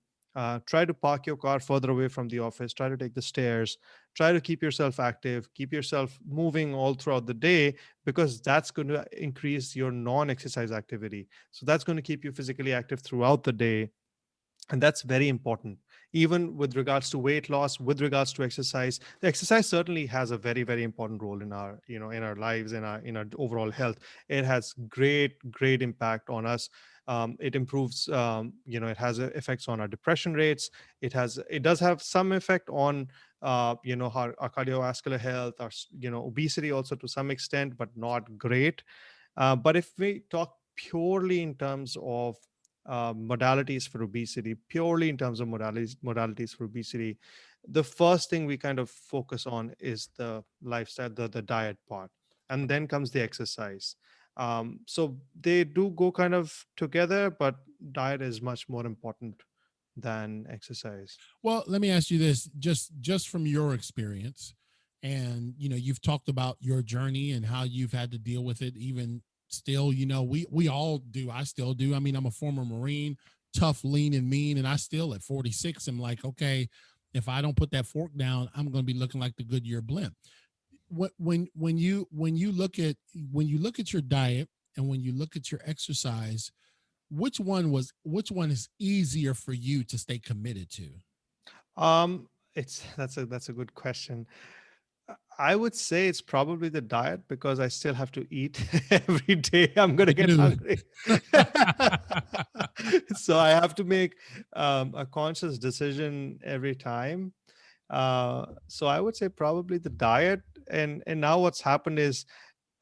Try to park your car further away from the office. Try to take the stairs. Try to keep yourself active. Keep yourself moving all throughout the day, because that's going to increase your non-exercise activity. So that's going to keep you physically active throughout the day, and that's very important. Even with regards to weight loss, with regards to exercise, the exercise certainly has a very, very important role in our, in our lives, in our overall health. It has great impact on us. It improves, it has effects on our depression rates. It does have some effect on our cardiovascular health, our obesity also to some extent, but not great. But if we talk purely in terms of modalities for obesity, purely in terms of modalities for obesity, the first thing we kind of focus on is the lifestyle, the diet part, and then comes the exercise. So they do go kind of together, but diet is much more important than exercise. Well, let me ask you this, just from your experience, and you've talked about your journey and how you've had to deal with it. Even still, we all do. I still do. I mean, I'm a former Marine, tough, lean, and mean, and I still at 46 am like, okay, if I don't put that fork down, I'm going to be looking like the Goodyear blimp. When you look at your diet and when you look at your exercise, which one is easier for you to stay committed to? It's that's a good question. I would say it's probably the diet, because I still have to eat every day. I'm going to I get do. hungry. So I have to make a conscious decision every time. So I would say probably the diet. And now what's happened is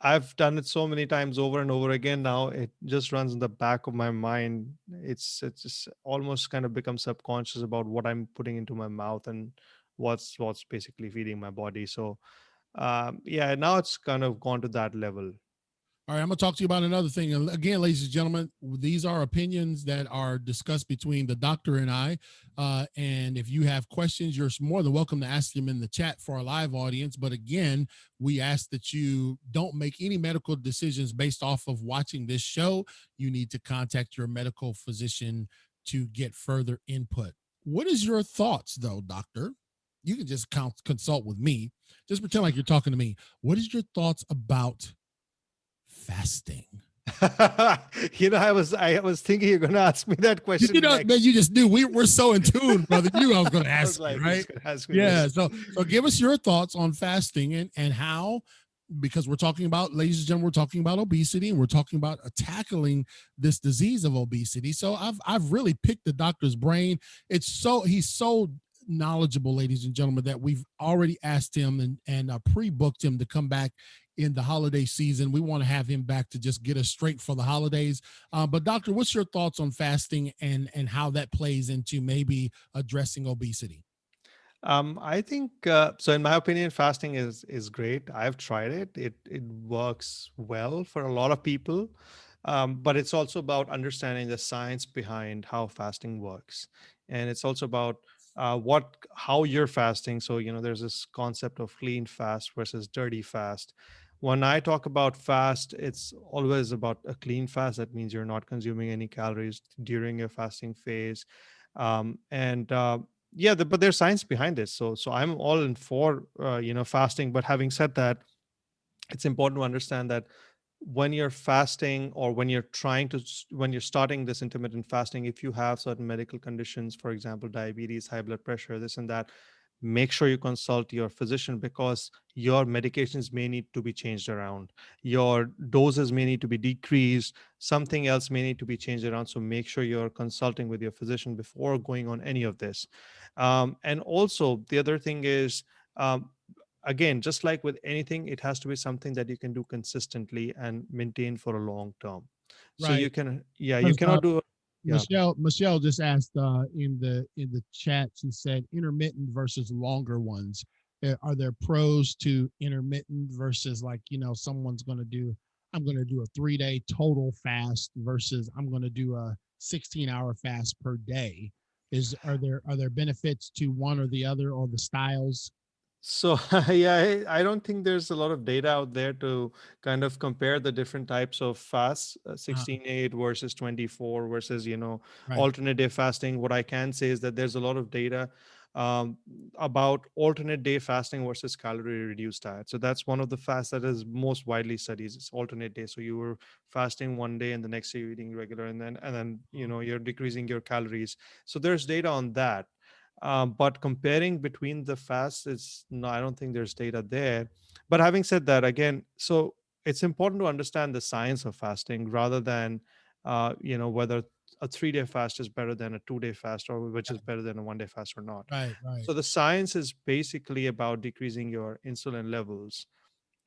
I've done it so many times over and over again. Now it just runs in the back of my mind. It's just almost kind of become subconscious about what I'm putting into my mouth and what's basically feeding my body. So yeah, now it's kind of gone to that level. All right, I'm going to talk to you about another thing. And again, ladies and gentlemen, these are opinions that are discussed between the doctor and I. And if you have questions, you're more than welcome to ask them in the chat for our live audience. But again, we ask that you don't make any medical decisions based off of watching this show. You need to contact your medical physician to get further input. What is your thoughts, though, doctor? You can just consult with me. Just pretend like you're talking to me. What is your thoughts about fasting? I was thinking you're going to ask me that question Man, next. you just knew we're so in tune, brother. You knew I was going to I was ask you, like, he's right? going to ask me Yeah. this. So give us your thoughts on fasting and how, because we're talking about, ladies and gentlemen, we're talking about obesity and we're talking about tackling this disease of obesity. So I've really picked the doctor's brain. He's so knowledgeable, ladies and gentlemen, that we've already asked him and pre-booked him to come back in the holiday season. We want to have him back to just get us straight for the holidays. But doctor, what's your thoughts on fasting and how that plays into maybe addressing obesity? I think so. In my opinion, fasting is great. I've tried it. It works well for a lot of people, but it's also about understanding the science behind how fasting works, and it's also about what how you're fasting. So there's this concept of clean fast versus dirty fast. When I talk about fast, it's always about a clean fast. That means you're not consuming any calories during your fasting phase, and yeah, but there's science behind this. So I'm all in for fasting. But having said that, it's important to understand that when you're fasting or when you're when you're starting this intermittent fasting, if you have certain medical conditions, for example diabetes, high blood pressure, this and that, make sure you consult your physician, because your medications may need to be changed around, your doses may need to be decreased, something else may need to be changed around. So make sure you're consulting with your physician before going on any of this. And also the other thing is, um, again, just like with anything, it has to be something that you can do consistently and maintain for a long term. So Right. you can, yeah, you Because cannot do. Yeah. Michelle just asked in the chat. She said intermittent versus longer ones. Are there pros to intermittent versus, like, someone's going to do? I'm going to do a 3-day total fast versus I'm going to do a 16-hour fast per day. Are there benefits to one or the other, or the styles? So yeah, I don't think there's a lot of data out there to kind of compare the different types of fasts, Uh, 16/8 versus 24 versus right. alternate day fasting. What I can say is that there's a lot of data um, about alternate day fasting versus calorie reduced diet. So that's one of the fasts that is most widely studied. It's alternate day. So you were fasting one day and the next day you're eating regular, and then you're decreasing your calories. So there's data on that. But comparing between the fasts, is no, I don't think there's data there. But having said that, again, so it's important to understand the science of fasting rather than, whether a 3-day fast is better than a 2-day fast, or which is better than a 1-day fast or not. Right. Right. So the science is basically about decreasing your insulin levels.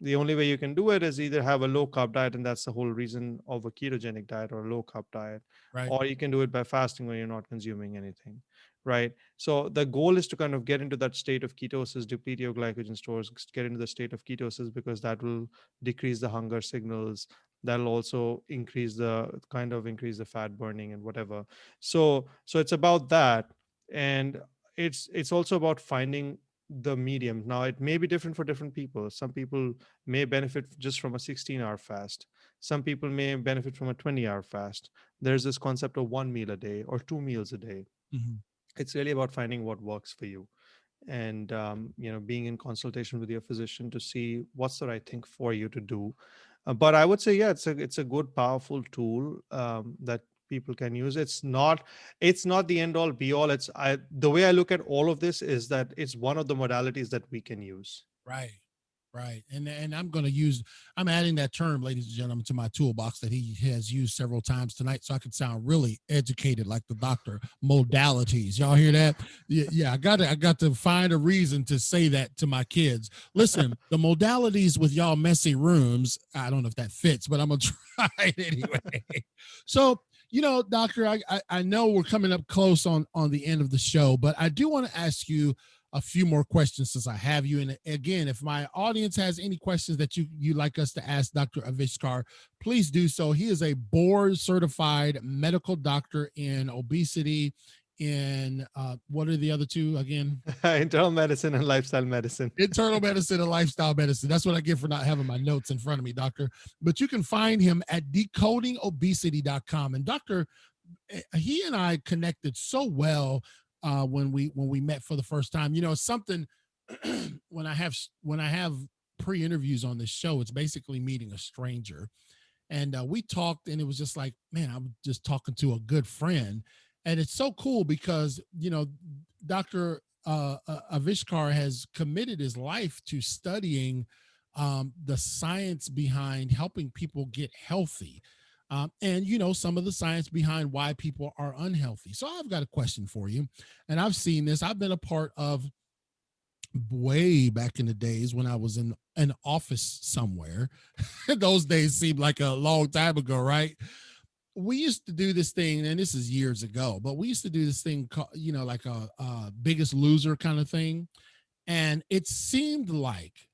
The only way you can do it is either have a low carb diet, and that's the whole reason of a ketogenic diet or a low carb diet, Right. or you can do it by fasting when you're not consuming anything, right? So the goal is to kind of get into that state of ketosis, deplete your glycogen stores, get into the state of ketosis, because that will decrease the hunger signals. That'll also increase the fat burning and whatever. So it's about that. And it's also about finding the medium. Now it may be different for different people. Some people may benefit just from a 16-hour fast. Some people may benefit from a 20-hour fast. There's this concept of one meal a day or two meals a day. Mhm. It's really about finding what works for you, and being in consultation with your physician to see what's the right thing for you to do. But I would say, yeah, it's a good, powerful tool that people can use. It's not the end all be all. The way I look at all of this is that it's one of the modalities that we can use. Right. Right. And I'm adding that term, ladies and gentlemen, to my toolbox that he has used several times tonight so I can sound really educated like the doctor. Modalities. Y'all hear that? Yeah, I got to find a reason to say that to my kids. Listen, the modalities with y'all messy rooms, I don't know if that fits, but I'm gonna try it anyway. So, doctor, I know we're coming up close on the end of the show, but I do want to ask you a few more questions since I have you. And again, if my audience has any questions that you like us to ask Dr. Avishkar, please do so. He is a board certified medical doctor in obesity. In what are the other two again? Internal medicine and lifestyle medicine. Internal medicine and lifestyle medicine. That's what I get for not having my notes in front of me, doctor. But you can find him at decodingobesity.com. And doctor, he and I connected so well when we met for the first time. Something when I have pre-interviews on this show, it's basically meeting a stranger. And we talked, and it was just like, man, I'm just talking to a good friend. And it's so cool because Dr. Avishkar has committed his life to studying the science behind helping people get healthy. And some of the science behind why people are unhealthy. So I've got a question for you, and I've seen this. I've been a part of way back in the days when I was in an office somewhere. Those days seem like a long time ago, right? We used to do this thing, and this is years ago, but we used to do this thing, like a Biggest Loser kind of thing. And it seemed like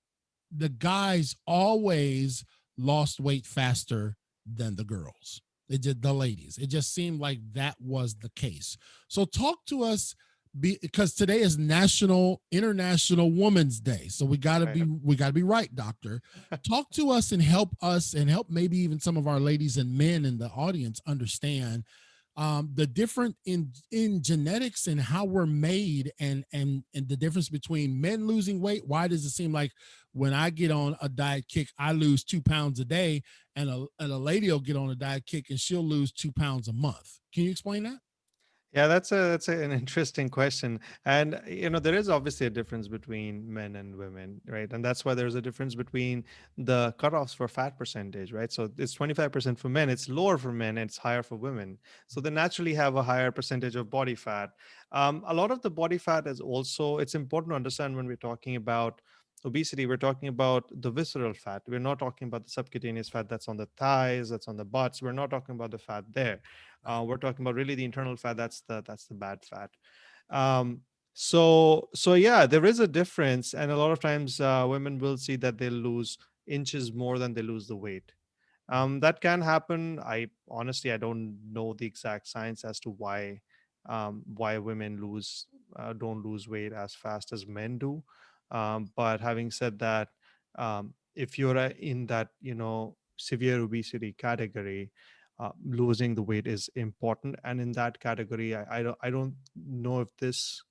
the guys always lost weight faster than the girls. It just the ladies. It just seemed like that was the case. So talk to us because today is International Women's Day. So Right. we gotta be right, doctor. Talk to us and help maybe even some of our ladies and men in the audience understand the different in genetics and how we're made, and the difference between men losing weight. Why does it seem like when I get on a diet kick, I lose 2 pounds a day, and a lady will get on a diet kick and she'll lose 2 pounds a month? Can you explain that? Yeah, an interesting question, and there is obviously a difference between men and women, right? And that's why there's a difference between the cutoffs for fat percentage, right? So it's 25% for men, it's lower for men, and it's higher for women. So they naturally have a higher percentage of body fat. A lot of the body fat is also it's important to understand when we're talking about obesity. We're talking about the visceral fat. We're not talking about the subcutaneous fat that's on the thighs, that's on the butts. We're not talking about the fat there. We're talking about really the internal fat. That's the bad fat. Um, so yeah, there is a difference, and a lot of times women will see that they lose inches more than they lose the weight. That can happen. I don't know the exact science as to why women don't lose weight as fast as men do. But having said that, if you're in that severe obesity category, losing the weight is important. And in that category, I don't know if this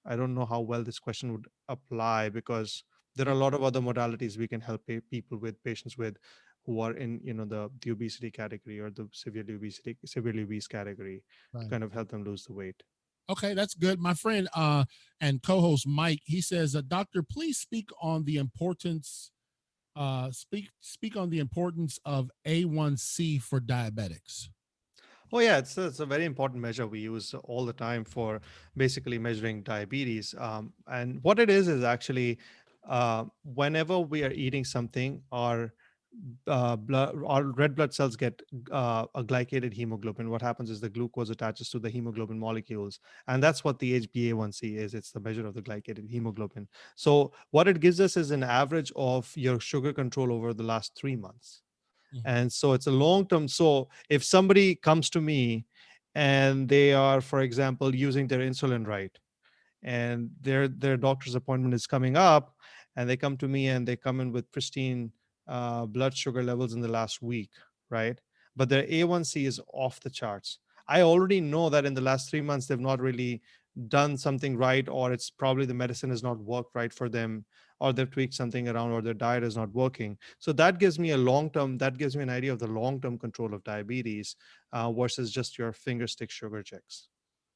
I don't know how well this question would apply, because there are a lot of other modalities we can help people with, patients with, who are in the obesity category or the severely obese category, to Right. kind of help them lose the weight. Okay, that's good. My friend and co-host Mike, he says, "Doctor, please speak on the importance of A1c for diabetics." Oh yeah, it's a very important measure we use all the time for basically measuring diabetes. And what it is actually, whenever we are eating something, our red blood cells get a glycated hemoglobin. What happens is the glucose attaches to the hemoglobin molecules, and that's what the HbA1c is. It's the measure of the glycated hemoglobin. So what it gives us is an average of your sugar control over the last 3 months. Mhm. And so it's a long term. So if somebody comes to me and they are, for example, using their insulin right, and their doctor's appointment is coming up, and they come to me and they come in with pristine blood sugar levels in the last week, right? But their A1c is off the charts. I already know that in the last 3 months they've not really done something right, or it's probably the medicine has not worked right for them, or they've tweaked something around, or their diet is not working. So that gives me an idea of the long term control of diabetes, versus just your finger stick sugar checks.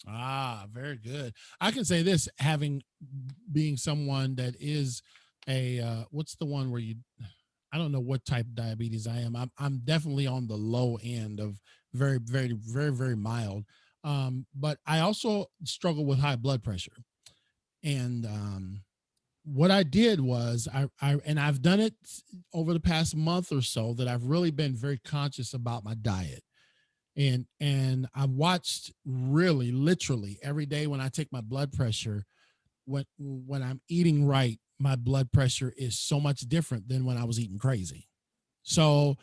Ah, very good. I can say this, having being someone that is what's the one where you, I don't know what type of diabetes I am. I'm definitely on the low end of very, very, very, very mild. But I also struggle with high blood pressure. And what I did was and I've done it over the past month or so, that I've really been very conscious about my diet. And I watched, really literally every day when I take my blood pressure, when I'm eating right, my blood pressure is so much different than when I was eating crazy. So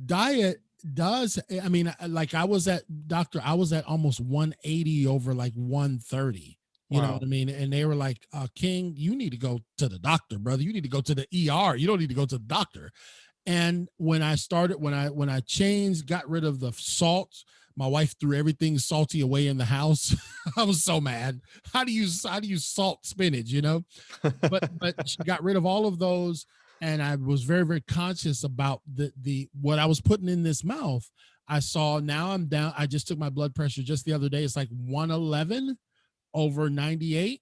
diet does, I mean, like I was at almost 180 over like 130. You know what Wow. I mean? And they were like, King, you need to go to the doctor, brother. You need to go to the ER. You don't need to go to the doctor. And when I changed, got rid of the salt, my wife threw everything salty away in the house. I was so mad. How do you salt spinach, you know? But she got rid of all of those, and I was very, very conscious about the what I was putting in this mouth. I saw, now I'm down. I just took my blood pressure just the other day. It's like 111 over 98.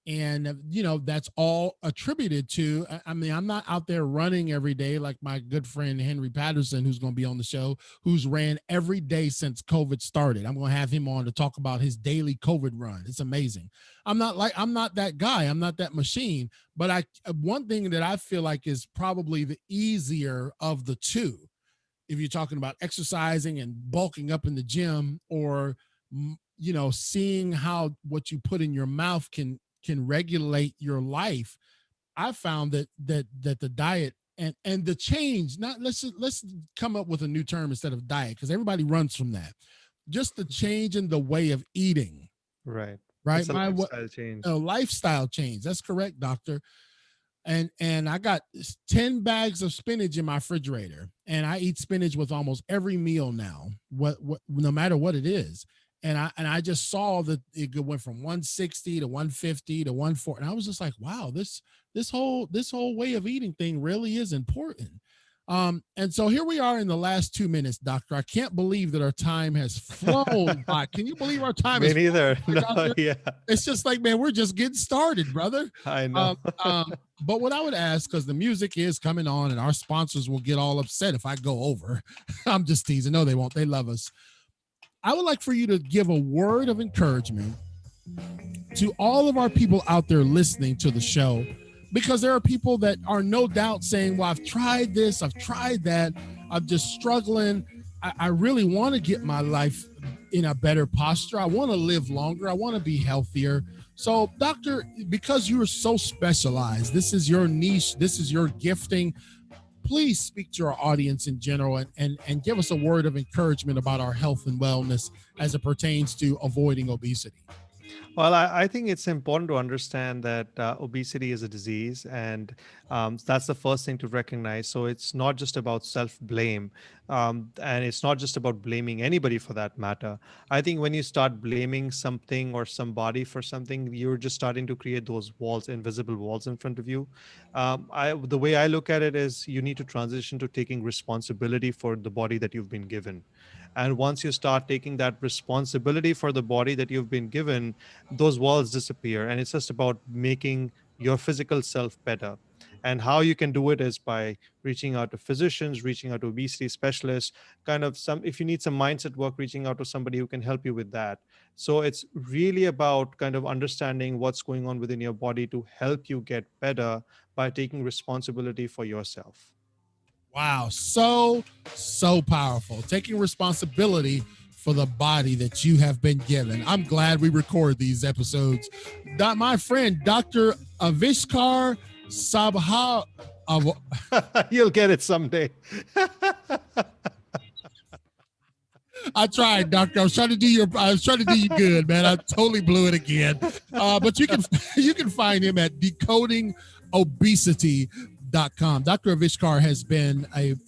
And that's all attributed to, I mean, I'm not out there running every day like my good friend Henry Patterson, who's going to be on the show, who's ran every day since COVID started. I'm going to have him on to talk about his daily COVID run. It's amazing. I'm not that guy. I'm not that machine. But one thing that I feel like is probably the easier of the two, if you're talking about exercising and bulking up in the gym, or seeing how what you put in your mouth can regulate your life. I found that the diet and the change, not let's come up with a new term instead of diet, because everybody runs from that. Just the change in the way of eating. Right. Right. It's a lifestyle change. A lifestyle change. That's correct, doctor. And I got 10 bags of spinach in my refrigerator, and I eat spinach with almost every meal now, what no matter what it is. And I just saw that it went from 160 to 150 to 140, and I was just like, wow, this whole way of eating thing really is important. And so here we are in the last 2 minutes, doctor. I can't believe that our time has flown by. Can you believe our time Me has neither. flown by, No, doctor? yeah, It's just like, man, we're just getting started, brother. I know. Um, but what I would ask, because the music is coming on and our sponsors will get all upset if I go over. I'm just teasing. No, they won't. They love us. I would like for you to give a word of encouragement to all of our people out there listening to the show, because there are people that are no doubt saying, well, I've tried this, I've tried that, I'm just struggling. I really want to get my life in a better posture. I want to live longer. I want to be healthier. So, doctor, because you are so specialized, this is your niche, this is your gifting. Please speak to our audience in general, and give us a word of encouragement about our health and wellness as it pertains to avoiding obesity. Well, I think it's important to understand that obesity is a disease, and that's the first thing to recognize. So it's not just about self-blame, and it's not just about blaming anybody for that matter. I think when you start blaming something or somebody for something, you're just starting to create those walls, invisible walls in front of you. The way I look at it is you need to transition to taking responsibility for the body that you've been given. And once you start taking that responsibility for the body that you've been given, those walls disappear, and it's just about making your physical self better. And how you can do it is by reaching out to physicians, reaching out to obesity specialists, kind of some, if you need some mindset work, reaching out to somebody who can help you with that. So it's really about kind of understanding what's going on within your body to help you get better by taking responsibility for yourself. Wow, so powerful. Taking responsibility for the body that you have been given. I'm glad we record these episodes. My friend, Dr. Avishkar Sabharwal. You'll get it someday. I tried, doctor. I was trying to do you good, man. I totally blew it again. But you can you can find him at decodingobesity.com. Dr. Avishkar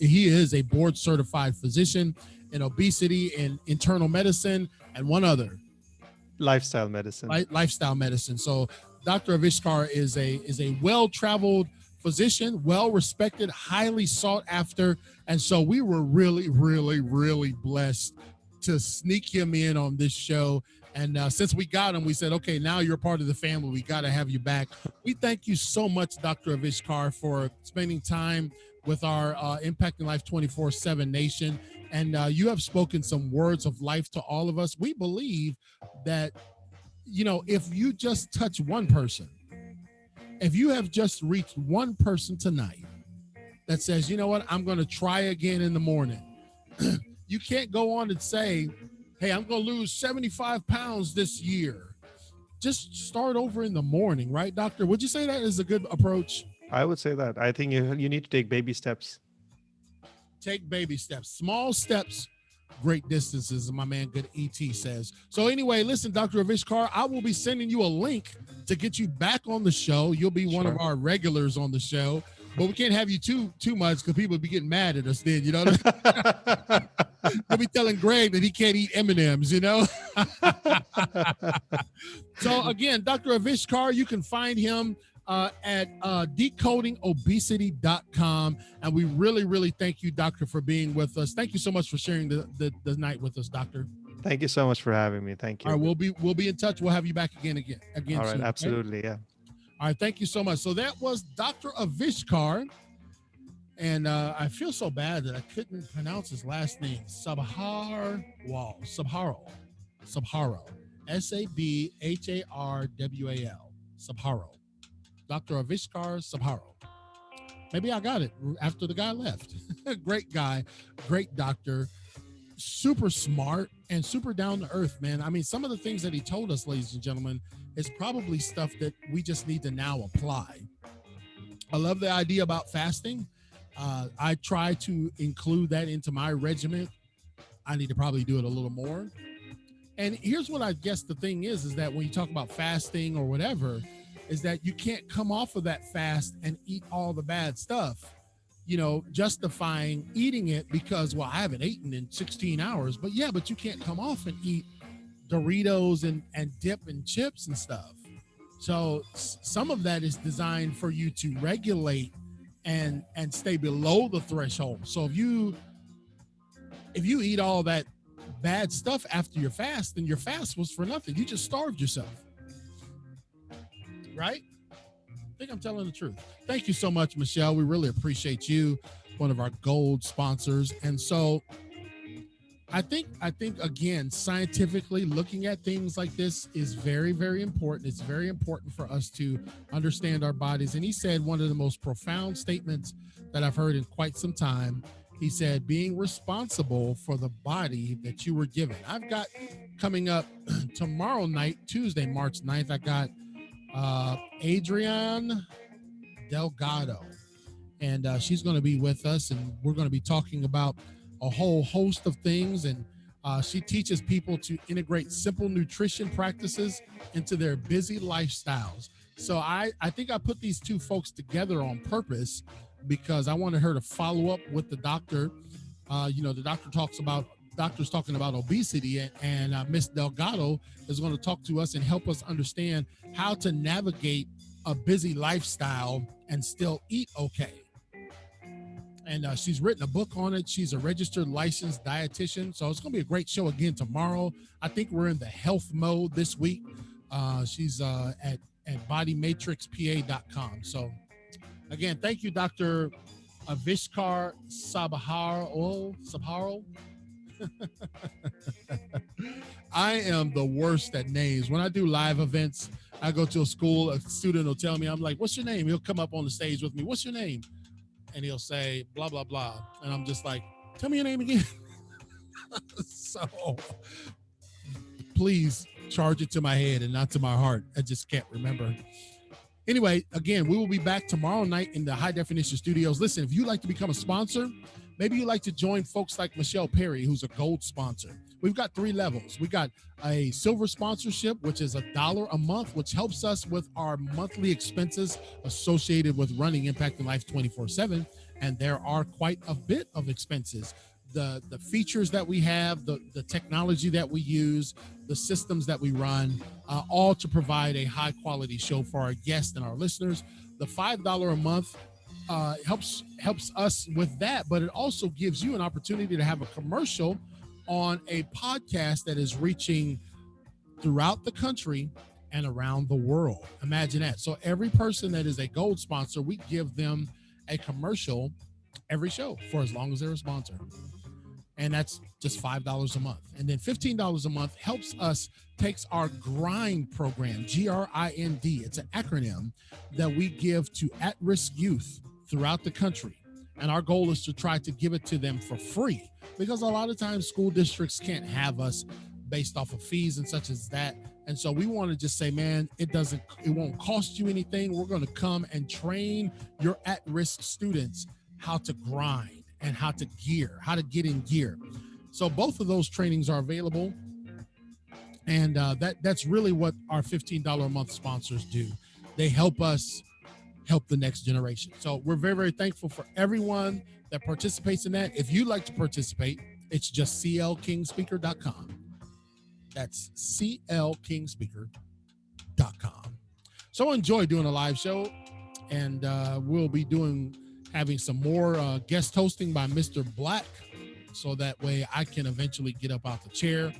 he is a board certified physician in obesity and internal medicine, and one other, Lifestyle medicine. lifestyle medicine. So Dr. Avishkar is a well-traveled physician, well-respected, highly sought after. And so we were really, really, really blessed to sneak him in on this show. And since we got him, we said, okay, now you're part of the family. We got to have you back. We thank you so much, Dr. Avishkar, for spending time with our Impacting Life 24/7 nation. And you have spoken some words of life to all of us. We believe that, if you just touch one person, if you have just reached one person tonight that says, you know what, I'm going to try again in the morning. You can't go on and say, hey, I'm going to lose 75 pounds this year. Just start over in the morning, right, doctor? Would you say that is a good approach? I would say that. I think you need to take baby steps. Take baby steps. Small steps, great distances, my man Good ET says. So anyway, listen, Dr. Avishkar, I will be sending you a link to get you back on the show. You'll be one of our regulars on the show, but we can't have you too much because people will be getting mad at us then, They'll be telling Greg that he can't eat M&Ms, So again, Dr. Avishkar, you can find him at decodingobesity.com. And we really, really thank you, doctor, for being with us. Thank you so much for sharing the night with us, doctor. Thank you so much for having me. Thank you. All right, we'll be in touch. We'll have you back again All right, soon, absolutely, okay? yeah. All right, thank you so much. So that was Dr. Avishkar. And I feel so bad that I couldn't pronounce his last name. Sabharwal. Sabharwal. Sabharwal. Sabharwal. Dr. Avishkar Sabharwal. Maybe I got it after the guy left. Great guy, great doctor, super smart and super down to earth, man. I mean, some of the things that he told us, ladies and gentlemen, is probably stuff that we just need to now apply. I love the idea about fasting. I try to include that into my regimen. I need to probably do it a little more. And here's what I guess the thing is that when you talk about fasting or whatever, is that you can't come off of that fast and eat all the bad stuff, justifying eating it because, well, I haven't eaten in 16 hours. But yeah, but you can't come off and eat Doritos and dip and chips and stuff. So some of that is designed for you to regulate and stay below the threshold. So if you eat all that bad stuff after your fast, then your fast was for nothing. You just starved yourself. Right? I think I'm telling the truth. Thank you so much, Michelle. We really appreciate you, one of our gold sponsors. And so I think again, scientifically looking at things like this is very, very important. It's very important for us to understand our bodies. And he said one of the most profound statements that I've heard in quite some time. He said, being responsible for the body that you were given. I've got coming up tomorrow night, Tuesday, March 9th, I got Adrienne Delgado, and she's going to be with us, and we're going to be talking about a whole host of things. And she teaches people to integrate simple nutrition practices into their busy lifestyles. So I think I put these two folks together on purpose because I wanted her to follow up with the doctor. The doctor's talking about obesity, and Miss Delgado is going to talk to us and help us understand how to navigate a busy lifestyle and still eat okay. And she's written a book on it. She's a registered licensed dietitian. So it's going to be a great show again tomorrow. I think we're in the health mode this week. She's at bodymatrixpa.com. So again, thank you, Dr. Avishkar Sabharwal. I am the worst at names. When I do live events, I go to a school, a student will tell me, I'm like, what's your name? He'll come up on the stage with me. What's your name? And he'll say, blah, blah, blah. And I'm just like, tell me your name again. So please charge it to my head and not to my heart. I just can't remember. Anyway, again, we will be back tomorrow night in the High Definition Studios. Listen, if you'd like to become a sponsor, maybe you'd like to join folks like Michelle Perry, who's a gold sponsor. We've got 3 levels. We got a silver sponsorship, which is $1 a month, which helps us with our monthly expenses associated with running Impacting Life 24/7. And there are quite a bit of expenses. The features that we have, the technology that we use, the systems that we run, all to provide a high quality show for our guests and our listeners. The $5 a month helps us with that, but it also gives you an opportunity to have a commercial on a podcast that is reaching throughout the country and around the world. Imagine that. So every person that is a gold sponsor, we give them a commercial every show for as long as they're a sponsor. And that's just $5 a month. And then $15 a month helps us, takes our grind program, GRIND. It's an acronym that we give to at-risk youth throughout the country. And our goal is to try to give it to them for free, because a lot of times school districts can't have us based off of fees and such as that. And so we want to just say, man, it won't cost you anything. We're going to come and train your at-risk students how to grind and how to get in gear. So both of those trainings are available. And that's really what our $15 a month sponsors do. They help us help the next generation. So we're very, very thankful for everyone that participates in that. If you'd like to participate, it's just clkingspeaker.com. That's clkingspeaker.com. So I enjoy doing a live show, and we'll be having some more guest hosting by Mr. Black, so that way I can eventually get up out the chair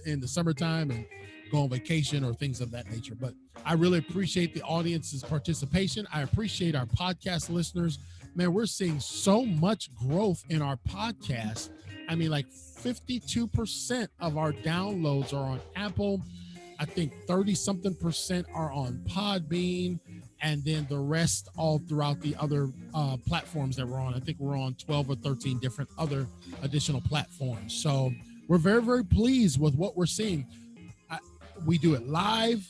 in the summertime and go on vacation or things of that nature. But I really appreciate the audience's participation. I appreciate our podcast listeners. Man, we're seeing so much growth in our podcast. I mean, like 52% of our downloads are on Apple. I think 30-something% are on Podbean, and then the rest all throughout the other platforms that we're on. I think we're on 12 or 13 different other additional platforms. So we're very, very pleased with what we're seeing. We do it live.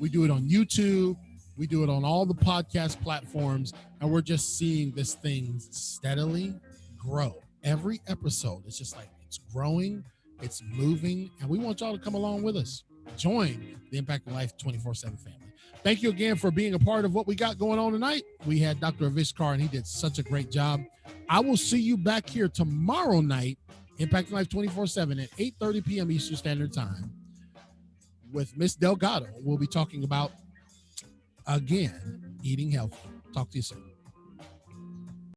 We do it on YouTube. We do it on all the podcast platforms, and we're just seeing this thing steadily grow. Every episode, it's just like it's growing, it's moving, and we want y'all to come along with us. Join the Impact of Life 24/7 family. Thank you again for being a part of what we got going on tonight. We had Dr. Avishkar, and he did such a great job. I will see you back here tomorrow night, Impact of Life 24/7 at 8:30 p.m. Eastern Standard Time with Miss Delgado. We'll be talking about, again, eating healthy. Talk to you soon.